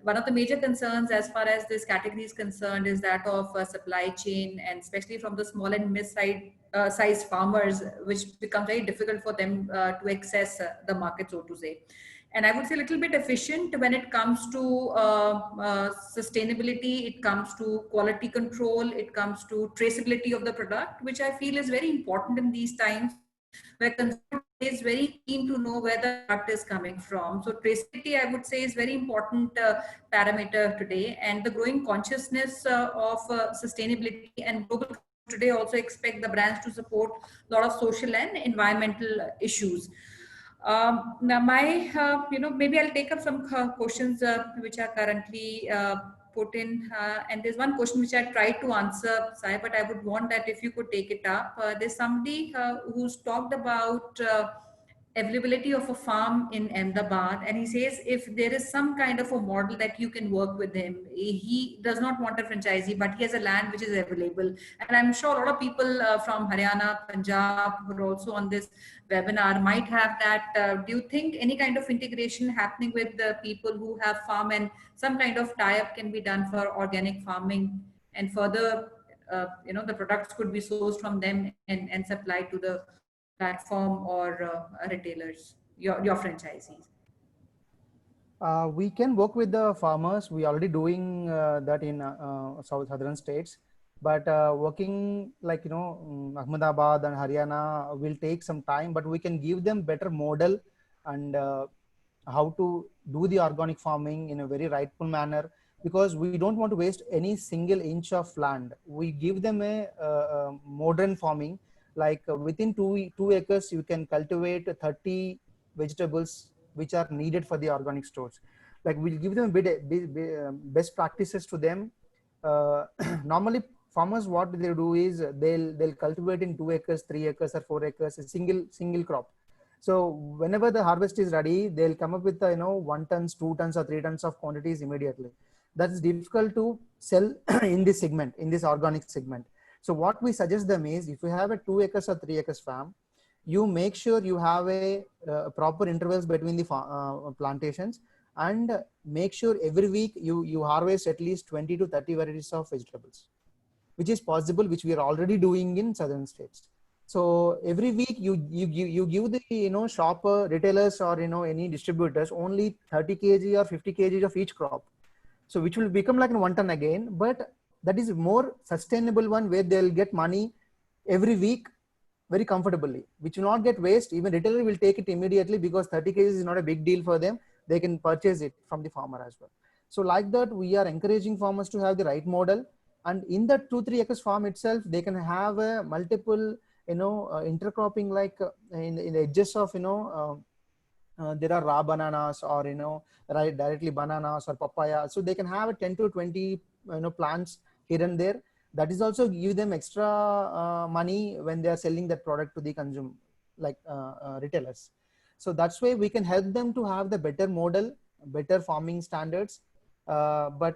one of the major concerns as far as this category is concerned is that of supply chain, and especially from the small and mid-sized farmers, which becomes very difficult for them to access the market, so to say. And I would say a little bit efficient when it comes to sustainability, it comes to quality control, it comes to traceability of the product, which I feel is very important in these times where consumer is very keen to know where the product is coming from. So traceability, I would say, is very important parameter today, and the growing consciousness of sustainability and global today also expect the brands to support a lot of social and environmental issues. Now maybe I'll take up some questions which are currently put in, and there's one question which I tried to answer, Sai, but I would want that if you could take it up. There's somebody who's talked about availability of a farm in Ahmedabad, and he says if there is some kind of a model that you can work with him. He does not want a franchisee, but he has a land which is available, and I'm sure a lot of people from Haryana, Punjab who are also on this webinar might have that. Do you think any kind of integration happening with the people who have farm and some kind of tie-up can be done for organic farming, and further the products could be sourced from them and supplied to the platform or retailers, your franchisees? We can work with the farmers. We already doing that in southern states, but working like Ahmedabad and Haryana will take some time, but we can give them better model and how to do the organic farming in a very rightful manner, because we don't want to waste any single inch of land. We give them a modern farming, like within 2 acres you can cultivate 30 vegetables which are needed for the organic stores. Like we'll give them best practices to them. Normally farmers, what they do is they'll cultivate in 2 acres, 3 acres or 4 acres, a single crop. So whenever the harvest is ready, they'll come up with 1 tons, 2 tons or 3 tons of quantities immediately. That's difficult to sell in this segment, in this organic segment. So what we suggest them is, if you have a 2 acres or 3 acres farm, you make sure you have a proper intervals between the plantations, and make sure every week you harvest at least 20 to 30 varieties of vegetables, which is possible, which we are already doing in southern states. So every week you give the shopper, retailers or any distributors only 30 kg or 50 kg of each crop, so which will become like 1 ton again, but that is more sustainable one, where they'll get money every week very comfortably, which will not get waste. Even retailer will take it immediately, because 30 kg is not a big deal for them. They can purchase it from the farmer as well. So like that, we are encouraging farmers to have the right model, and in that 2-3 acres farm itself, they can have a multiple intercropping, like in the edges of there are raw bananas or directly bananas or papaya, so they can have a 10 to 20 plants here and there. That is also give them extra money when they are selling that product to the consumer, like retailers. So that's why we can help them to have the better model, better farming standards. But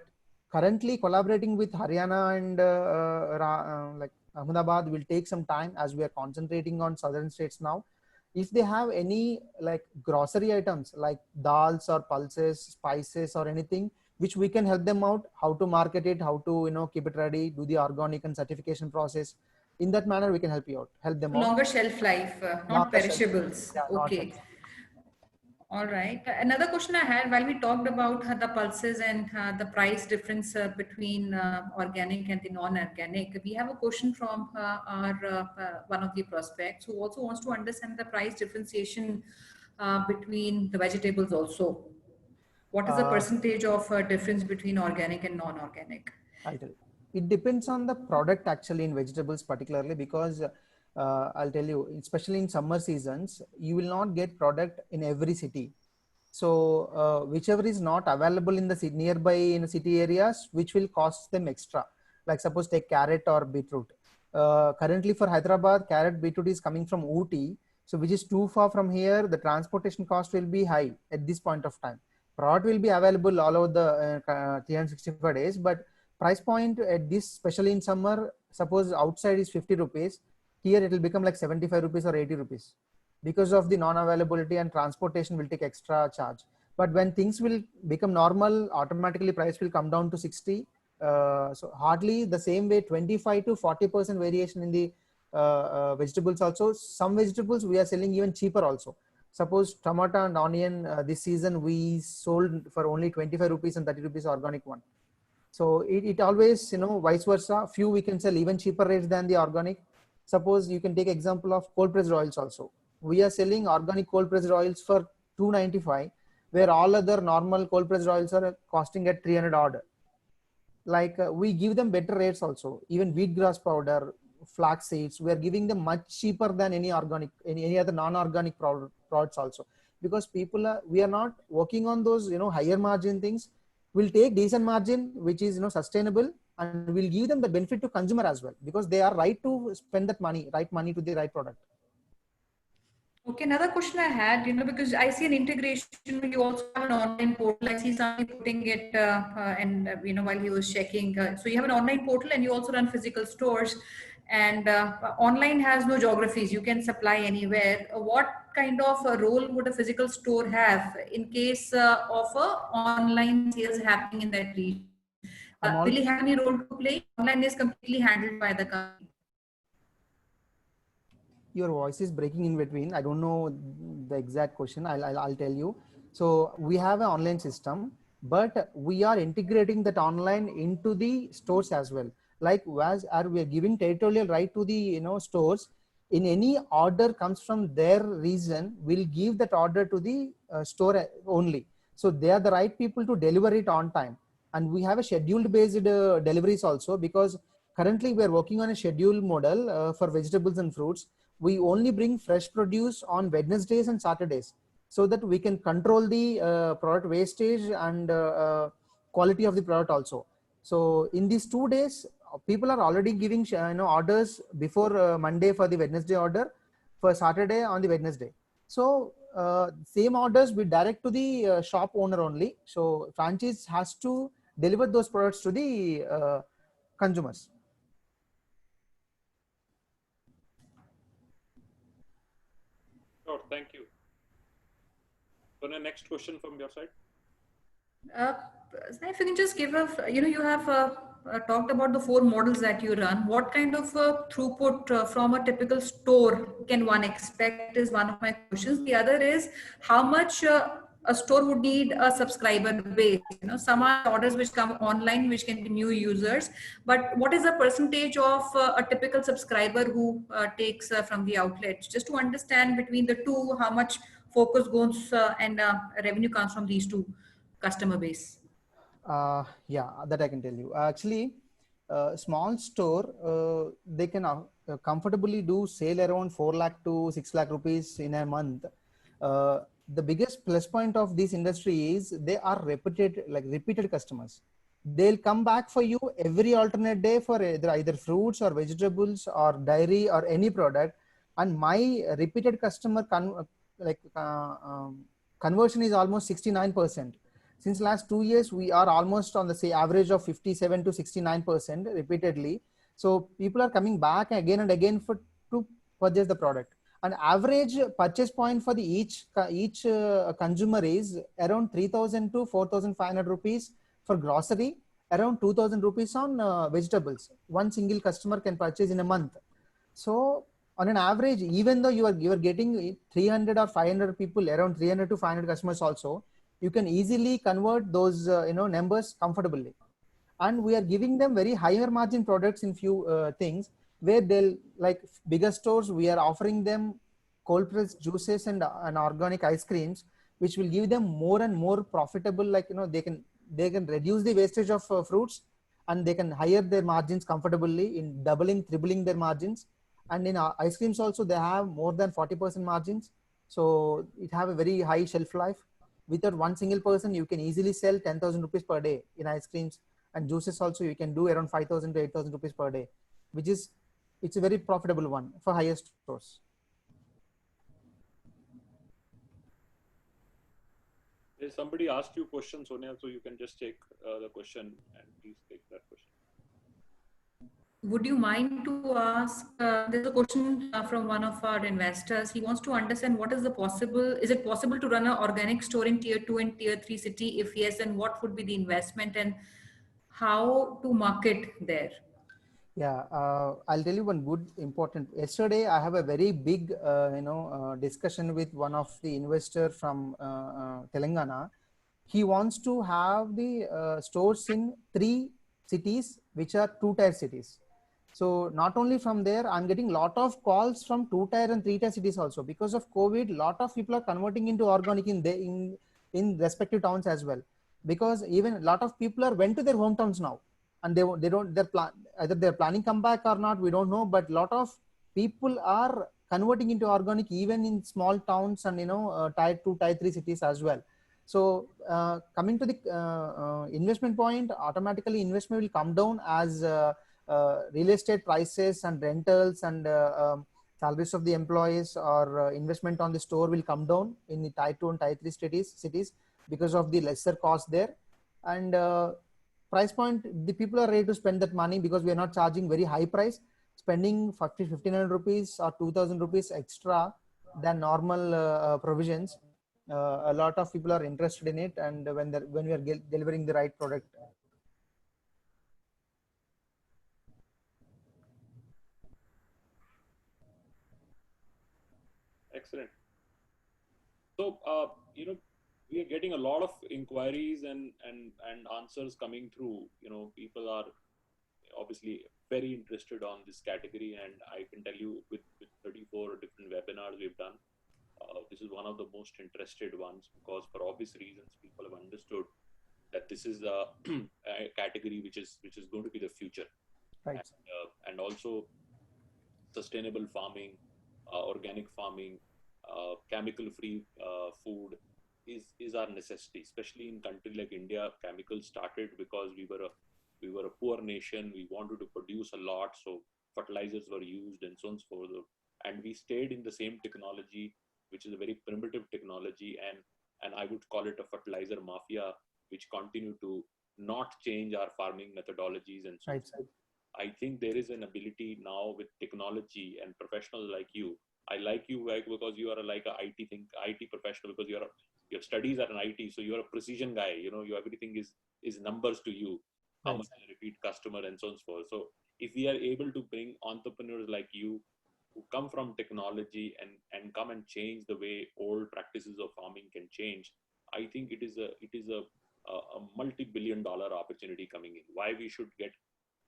currently collaborating with Haryana and like Ahmedabad will take some time, as we are concentrating on southern states now. If they have any like grocery items like dals or pulses, spices or anything, which we can help them out, how to market it, how to keep it ready, do the organic and certification process. In that manner, we can help them out. Longer shelf life, not perishables. Yeah, okay. All right. Another question I had while we talked about the pulses and the price difference between organic and the non-organic, we have a question from our one of the prospects who also wants to understand the price differentiation between the vegetables also. What is the Uh, percentage of difference between organic and non-organic? I'll tell you. It depends on the product actually in vegetables particularly, because I'll tell you, especially in summer seasons, you will not get product in every city. So whichever is not available in the nearby in the city areas, which will cost them extra. Like suppose take carrot or beetroot. Currently for Hyderabad, carrot beetroot is coming from Ooty, so which is too far from here. The transportation cost will be high at this point of time. Product will be available all over the 365 days, but price point at this, especially in summer, suppose outside is 50 rupees, here it will become like 75 rupees or 80 rupees because of the non-availability, and transportation will take extra charge. But when things will become normal, automatically price will come down to 60. So hardly the same way, 25 to 40% variation in the vegetables also. Some vegetables we are selling even cheaper also. Suppose tomato and onion this season we sold for only 25 rupees and 30 rupees organic one. So it always, vice versa. Few we can sell even cheaper rates than the organic. Suppose you can take example of cold pressed oils also. We are selling organic cold pressed oils for 295, where all other normal cold pressed oils are costing at 300 odd. Like we give them better rates also. Even wheatgrass powder, flax seeds, we are giving them much cheaper than any organic, any other non-organic products also. Because we are not working on those, higher margin things. We'll take decent margin, which is, sustainable, and we'll give them the benefit to consumer as well, because they are right to spend that money, right money to the right product. Okay, another question I had, because I see an integration, you also have an online portal. I see somebody putting it, while he was checking. So you have an online portal and you also run physical stores, and online has no geographies. You can supply anywhere. What kind of a role would a physical store have in case of a online sales happening in that region? Will he have any role to play? Online is completely handled by the company. Your voice is breaking in between. I don't know the exact question. I'll tell you. So we have an online system, but we are integrating that online into the stores as well. Like we are giving territorial right to the stores. In any order comes from their region, we'll give that order to the store only. So they are the right people to deliver it on time. And we have a scheduled based deliveries also, because currently we are working on a schedule model for vegetables and fruits. We only bring fresh produce on Wednesdays and Saturdays, so that we can control the product wastage and quality of the product also. So in these 2 days, people are already giving orders before Monday for the Wednesday order, for Saturday on the Wednesday. So same orders we direct to the shop owner only. So franchise has to deliver those products to the consumers. Sure, thank you. So the next question from your side. If you can just give a, you have talked about the 4 models that you run. What kind of throughput from a typical store can one expect is one of my questions. The other is how much a store would need a subscriber base. Some are orders which come online, which can be new users, but what is the percentage of a typical subscriber who takes from the outlets? Just to understand between the two, how much focus goes and revenue comes from these two customer base. Yeah, that I can tell you. Actually, small store, they can comfortably do sale around 4 lakh to 6 lakh rupees in a month. The biggest plus point of this industry is they are repeated customers. They'll come back for you every alternate day for either fruits or vegetables or dairy or any product. And my repeated customer conversion is almost 69%. Since last 2 years, we are almost on the average of 57 to 69% repeatedly. So people are coming back again and again to purchase the product. An average purchase point for each consumer is around 3,000 to 4,500 rupees for grocery, around 2,000 rupees on vegetables. One single customer can purchase in a month. So on an average, even though you are getting 300 or 500 people, around 300 to 500 customers also, you can easily convert those numbers comfortably. And we are giving them very higher margin products in few things, where they'll, like bigger stores, we are offering them cold pressed juices and organic ice creams, which will give them more and more profitable. Like, they can reduce the wastage of fruits, and they can higher their margins comfortably in doubling, tripling their margins. And in ice creams also, they have more than 40% margins. So it have a very high shelf life. Without one single person, you can easily sell 10,000 rupees per day in ice creams, and juices also you can do around 5,000 to 8,000 rupees per day, which is, it's a very profitable one for highest stores. There's somebody asked you question, Sonia, so you can just take the question and please take that question. Would you mind to ask, there's a question from one of our investors. He wants to understand what is is it possible to run an organic store in tier 2 and tier 3 city? If yes, then what would be the investment and how to market there? Yeah, I'll tell you one good important. Yesterday, I have a very big, discussion with one of the investor from Telangana. He wants to have the stores in 3 cities, which are 2-tier cities. So not only from there, I'm getting a lot of calls from 2-tier and 3-tier cities also. Because of COVID, a lot of people are converting into organic in respective towns as well. Because even a lot of people are went to their hometowns now, and either they're planning come back or not, we don't know. But a lot of people are converting into organic even in small towns and tier 2, tier 3 cities as well. So coming to the investment point, automatically investment will come down as real estate prices and rentals and salaries of the employees, or investment on the store will come down in the tier 2 and tier 3 cities because of the lesser cost there. And price point, the people are ready to spend that money, because we are not charging very high price. Spending 1,500 rupees or 2,000 rupees extra than normal provisions, a lot of people are interested in it, and when we are delivering the right product. Excellent. So, we are getting a lot of inquiries and answers coming through. People are obviously very interested on this category, and I can tell you with 34 different webinars we've done, this is one of the most interested ones, because for obvious reasons, people have understood that this is a category which is going to be the future. Right. And also sustainable farming, organic farming, chemical-free food is our necessity, especially in country like India. Chemicals started because we were a poor nation. We wanted to produce a lot, so fertilizers were used and so on and so forth. And we stayed in the same technology, which is a very primitive technology, and I would call it a fertilizer mafia, which continue to not change our farming methodologies and so on. Right. I think there is an ability now with technology and professionals like you. I like you because you are like a IT professional, because your studies are in IT, so you're a precision guy. Everything is numbers to you. How much is a repeat customer and so on and so forth. So if we are able to bring entrepreneurs like you, who come from technology and come and change the way old practices of farming can change, I think it is a multi-billion-dollar opportunity coming in. Why we should get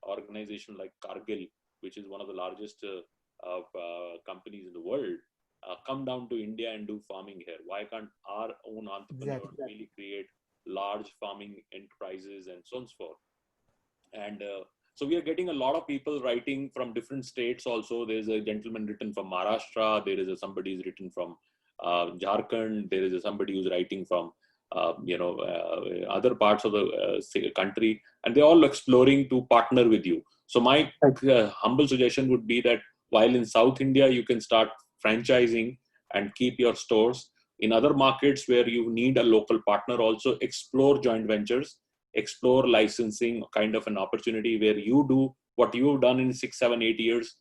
organization like Cargill, which is one of the largest companies in the world, come down to India and do farming here. Why can't our own entrepreneurs really create large farming enterprises and so on and so forth? And so we are getting a lot of people writing from different states also. There's a gentleman written from Maharashtra. There is somebody who's written from Jharkhand. There is somebody who's writing from other parts of the country, and they're all exploring to partner with you. So my humble suggestion would be that while in South India, you can start franchising and keep your stores. In other markets where you need a local partner, also explore joint ventures, explore licensing, kind of an opportunity where you do what you've done in 6, 7, 8 years.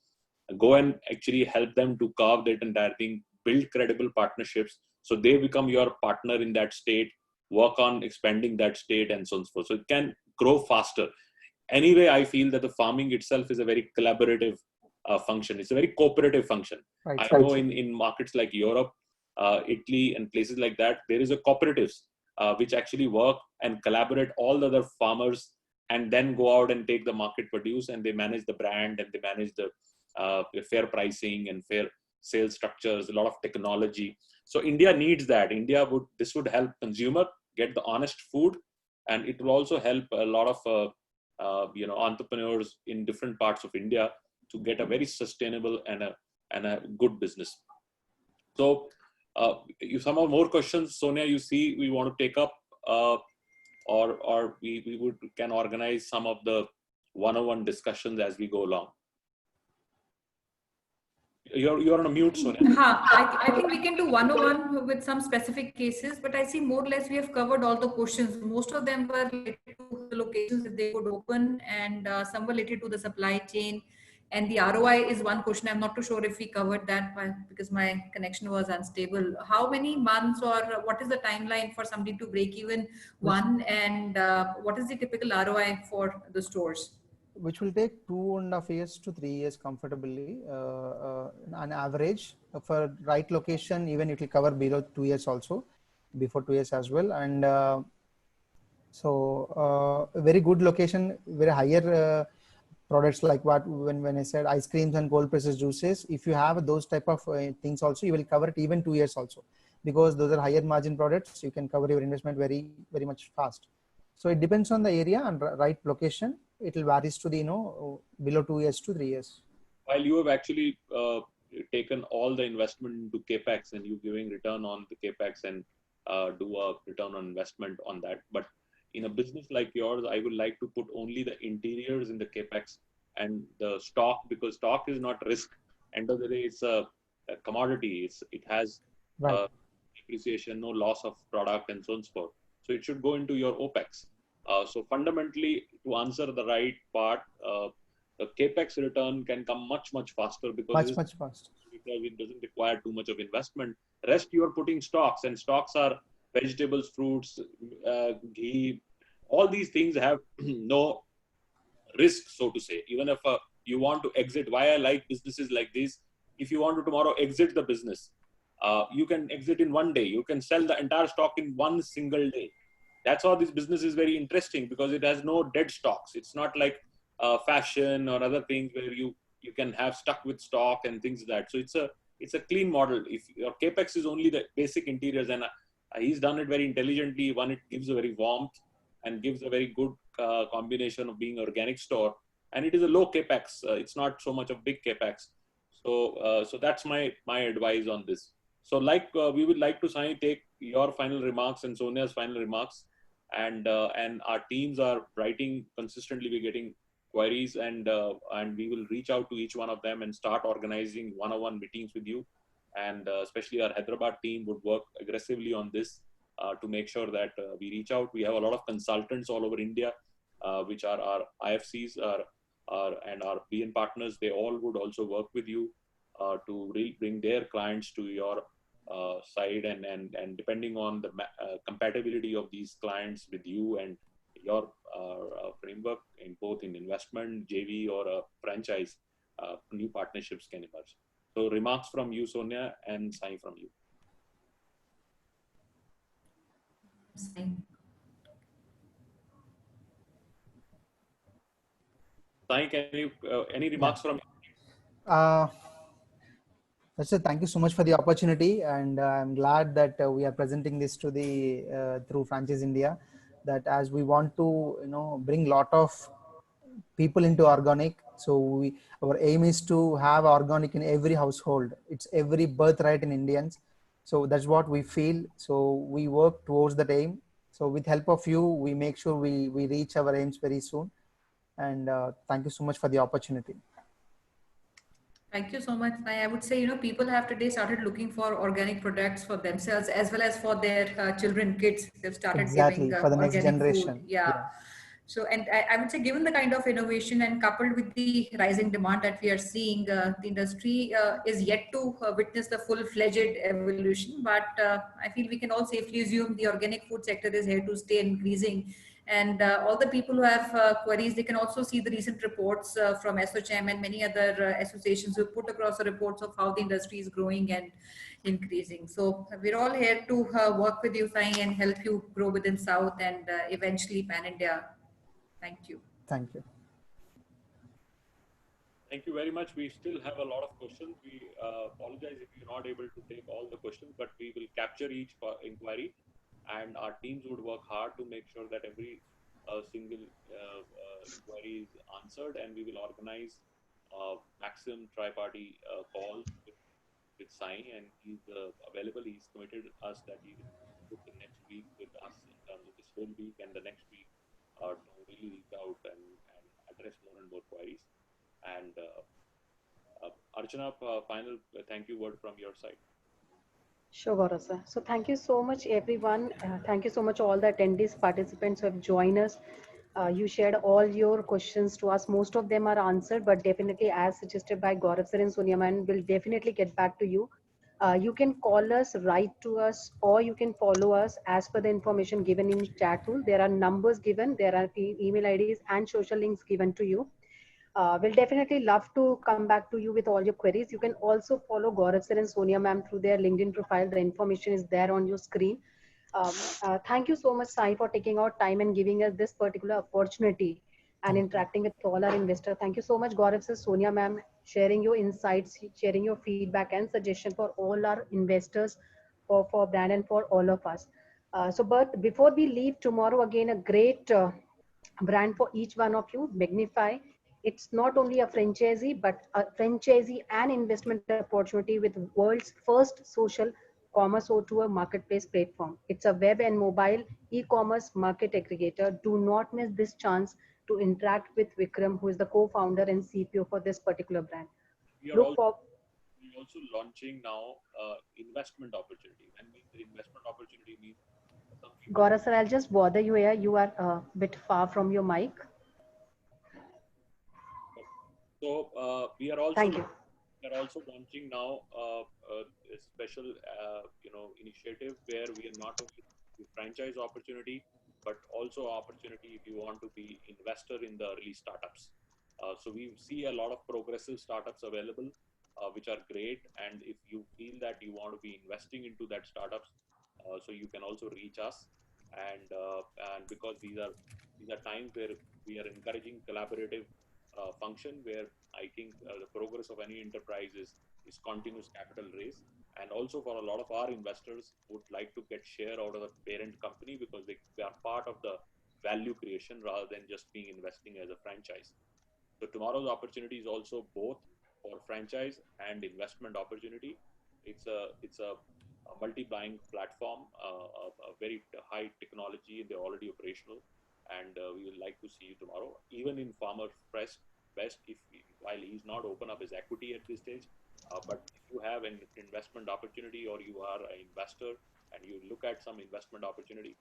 Go and actually help them to carve that entire thing, build credible partnerships, so they become your partner in that state, work on expanding that state and so on and so forth. So it can grow faster. Anyway, I feel that the farming itself is a very collaborative function. It's a very cooperative function. Right. I know in markets like Europe, Italy, and places like that, there is a cooperatives which actually work and collaborate all the other farmers and then go out and take the market produce, and they manage the brand and they manage the fair pricing and fair sales structures, a lot of technology. So India needs that. This would help consumer get the honest food, and it will also help a lot of entrepreneurs in different parts of India to get a very sustainable and a good business. So you some more questions, Sonia, you see we want to take up, or we can organize some of the one-on-one discussions as we go along. You're on a mute, Sonia. I think we can do one-on-one with some specific cases, but I see more or less we have covered all the questions. Most of them were related to the locations that they could open, and some were related to the supply chain. And the ROI is one question. I'm not too sure if we covered that because my connection was unstable. How many months or what is the timeline for somebody to break even one, and what is the typical ROI for the stores? Which will take 2.5 years to 3 years comfortably, on average. For right location, even it will cover below 2 years also, before 2 years as well. And a very good location, very higher products like when I said ice creams and cold processed juices. If you have those type of things also, you will cover it even 2 years also, because those are higher margin products. You can cover your investment very, very much fast. So it depends on the area and right location. It will varies to the below 2 years to 3 years. While you have actually taken all the investment into capex, and you giving return on the capex and do a return on investment on that, but in a business like yours, I would like to put only the interiors in the capex and the stock, because stock is not risk. End of the day, it's a commodity. It has depreciation, no loss of product, and so on and so forth. So it should go into your OPEX. So fundamentally, to answer the right part, the capex return can come much faster because much faster, because it doesn't require too much of investment. Rest you are putting stocks, and stocks are vegetables, fruits, ghee. All these things have no risk, so to say. Even if you want to exit, why I like businesses like this, if you want to tomorrow exit the business, you can exit in one day. You can sell the entire stock in one single day. That's how this business is very interesting, because it has no dead stocks. It's not like fashion or other things where you can have stuck with stock and things like that. So it's a clean model. If your capex is only the basic interiors, and he's done it very intelligently. One, it gives a very warmth and gives a very good combination of being an organic store, and it is a low capex. It's not so much of big capex. So that's my advice on this. So we would like to take your final remarks and Sonia's final remarks, and our teams are writing consistently. We're getting queries, and we will reach out to each one of them and start organizing one-on-one meetings with you. And especially our Hyderabad team would work aggressively on this to make sure that we reach out. We have a lot of consultants all over India, which are our IFCs and our BN partners. They all would also work with you to really bring their clients to your side, and depending on the compatibility of these clients with you and your framework, in both in investment, JV, or a franchise, new partnerships can emerge. So remarks from you, Sonia, and Sai from you. Sai, can you any remarks from you? That's it. Thank you so much for the opportunity, and I'm glad that we are presenting this to the through Franchise India. That as we want to bring lot of people into organic, so our aim is to have organic in every household. It's every birthright in Indians. So that's what we feel. So we work towards that aim. So with help of you, we make sure we reach our aims very soon. And thank you so much for the opportunity. Thank you so much. I would say, people have today started looking for organic products for themselves as well as for their children, kids. They've started giving for the next generation. Food. Yeah. So, and I would say, given the kind of innovation and coupled with the rising demand that we are seeing, the industry is yet to witness the full-fledged evolution. But I feel we can all safely assume the organic food sector is here to stay increasing. And all the people who have queries, they can also see the recent reports from SOCHM and many other associations who put across the reports of how the industry is growing and increasing. So we're all here to work with you, Sai, and help you grow within South and eventually pan-India. Thank you. Thank you. Thank you very much. We still have a lot of questions. We apologize if you're not able to take all the questions, but we will capture each inquiry, and our teams would work hard to make sure that every single inquiry is answered, and we will organize maximum tri-party calls with Sai, and he's available. He's committed us that he will book the next week with us in terms of this whole week and the next week to really reach out and address more and more queries. And Archana, final thank you word from your side. Sure, Gaurav sir. So thank you so much, everyone. Thank you so much, all the attendees, participants who have joined us. You shared all your questions to us. Most of them are answered, but definitely, as suggested by Gaurav sir and Sonia ma'am, will definitely get back to you. You can call us, write to us, or you can follow us as per the information given in chat tool. There are numbers given, there are email IDs and social links given to you. We'll definitely love to come back to you with all your queries. You can also follow Gaurav sir and Sonia ma'am through their LinkedIn profile. The information is there on your screen. Thank you so much, Sai, for taking out time and giving us this particular opportunity and interacting with all our investors. Thank you so much, Gaurav sir, Sonia ma'am, sharing your insights, sharing your feedback and suggestion for all our investors, for brand and for all of us. But before we leave tomorrow, again, a great brand for each one of you, Magnify. It's not only a franchisee, but a franchisee and investment opportunity with world's first social commerce O2O marketplace platform. It's a web and mobile e-commerce market aggregator. Do not miss this chance to interact with Vikram, who is the co-founder and CPO for this particular brand. We are Look for also launching now investment opportunity. And the investment opportunity means some people. Gaurav sir, I'll just bother you here. You are a bit far from your mic. So we are also Thank you. launching now a special initiative where we are not only the franchise opportunity but also opportunity if you want to be investor in the early startups. So we see a lot of progressive startups available, which are great. And if you feel that you want to be investing into that startups, so you can also reach us. And because these are times where we are encouraging collaborative function, where I think the progress of any enterprise is continuous capital raise. And also for a lot of our investors would like to get share out of the parent company because they are part of the value creation rather than just being investing as a franchise. So tomorrow's opportunity is also both for franchise and investment opportunity. It's a multi-buying platform, a very high technology, and they're already operational. And we would like to see you tomorrow. Even in Farmer Best, while he's not open up his equity at this stage, but if you have an investment opportunity or you are an investor and you look at some investment opportunity,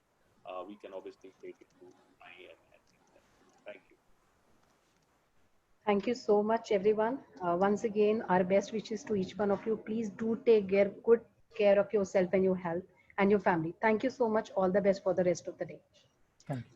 we can obviously take it to and thank you. Thank you so much, everyone. Once again, our best wishes to each one of you. Please do take good care of yourself and your health and your family. Thank you so much. All the best for the rest of the day. Thank you.